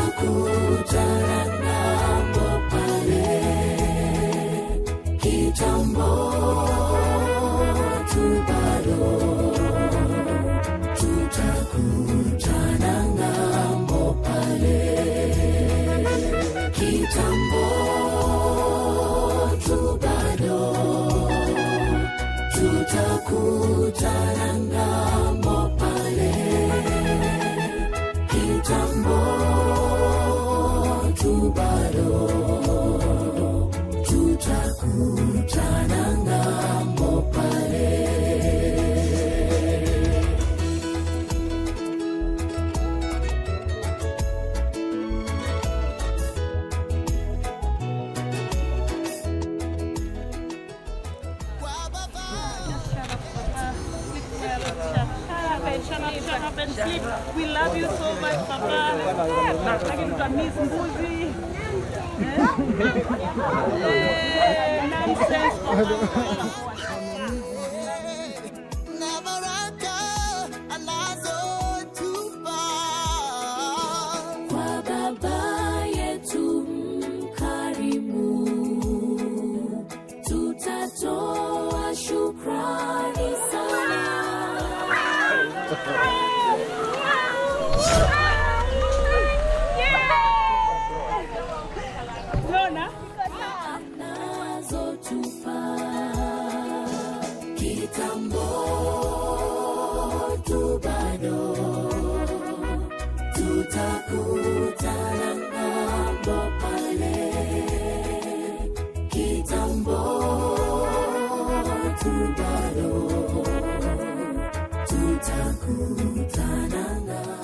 tutakutana ng'ambo pale. Kitambo tu bado, tutakutana ng'ambo pale. Kitambo tu bado, tutakutana ng'ambo pale. Kitambo tu bado, tutakutana ng'ambo pale. Shut up and sleep. We love you so much, Papa. Nataki tutamiss mbuzi. Nonsense, Kwa baba yetu mkarimu, tutatoa shukrani sana. Lona nazotupa kitambo tu bado, tutakutana ng'ambo pale. Kitambo tu bado, tutakutana ng'ambo.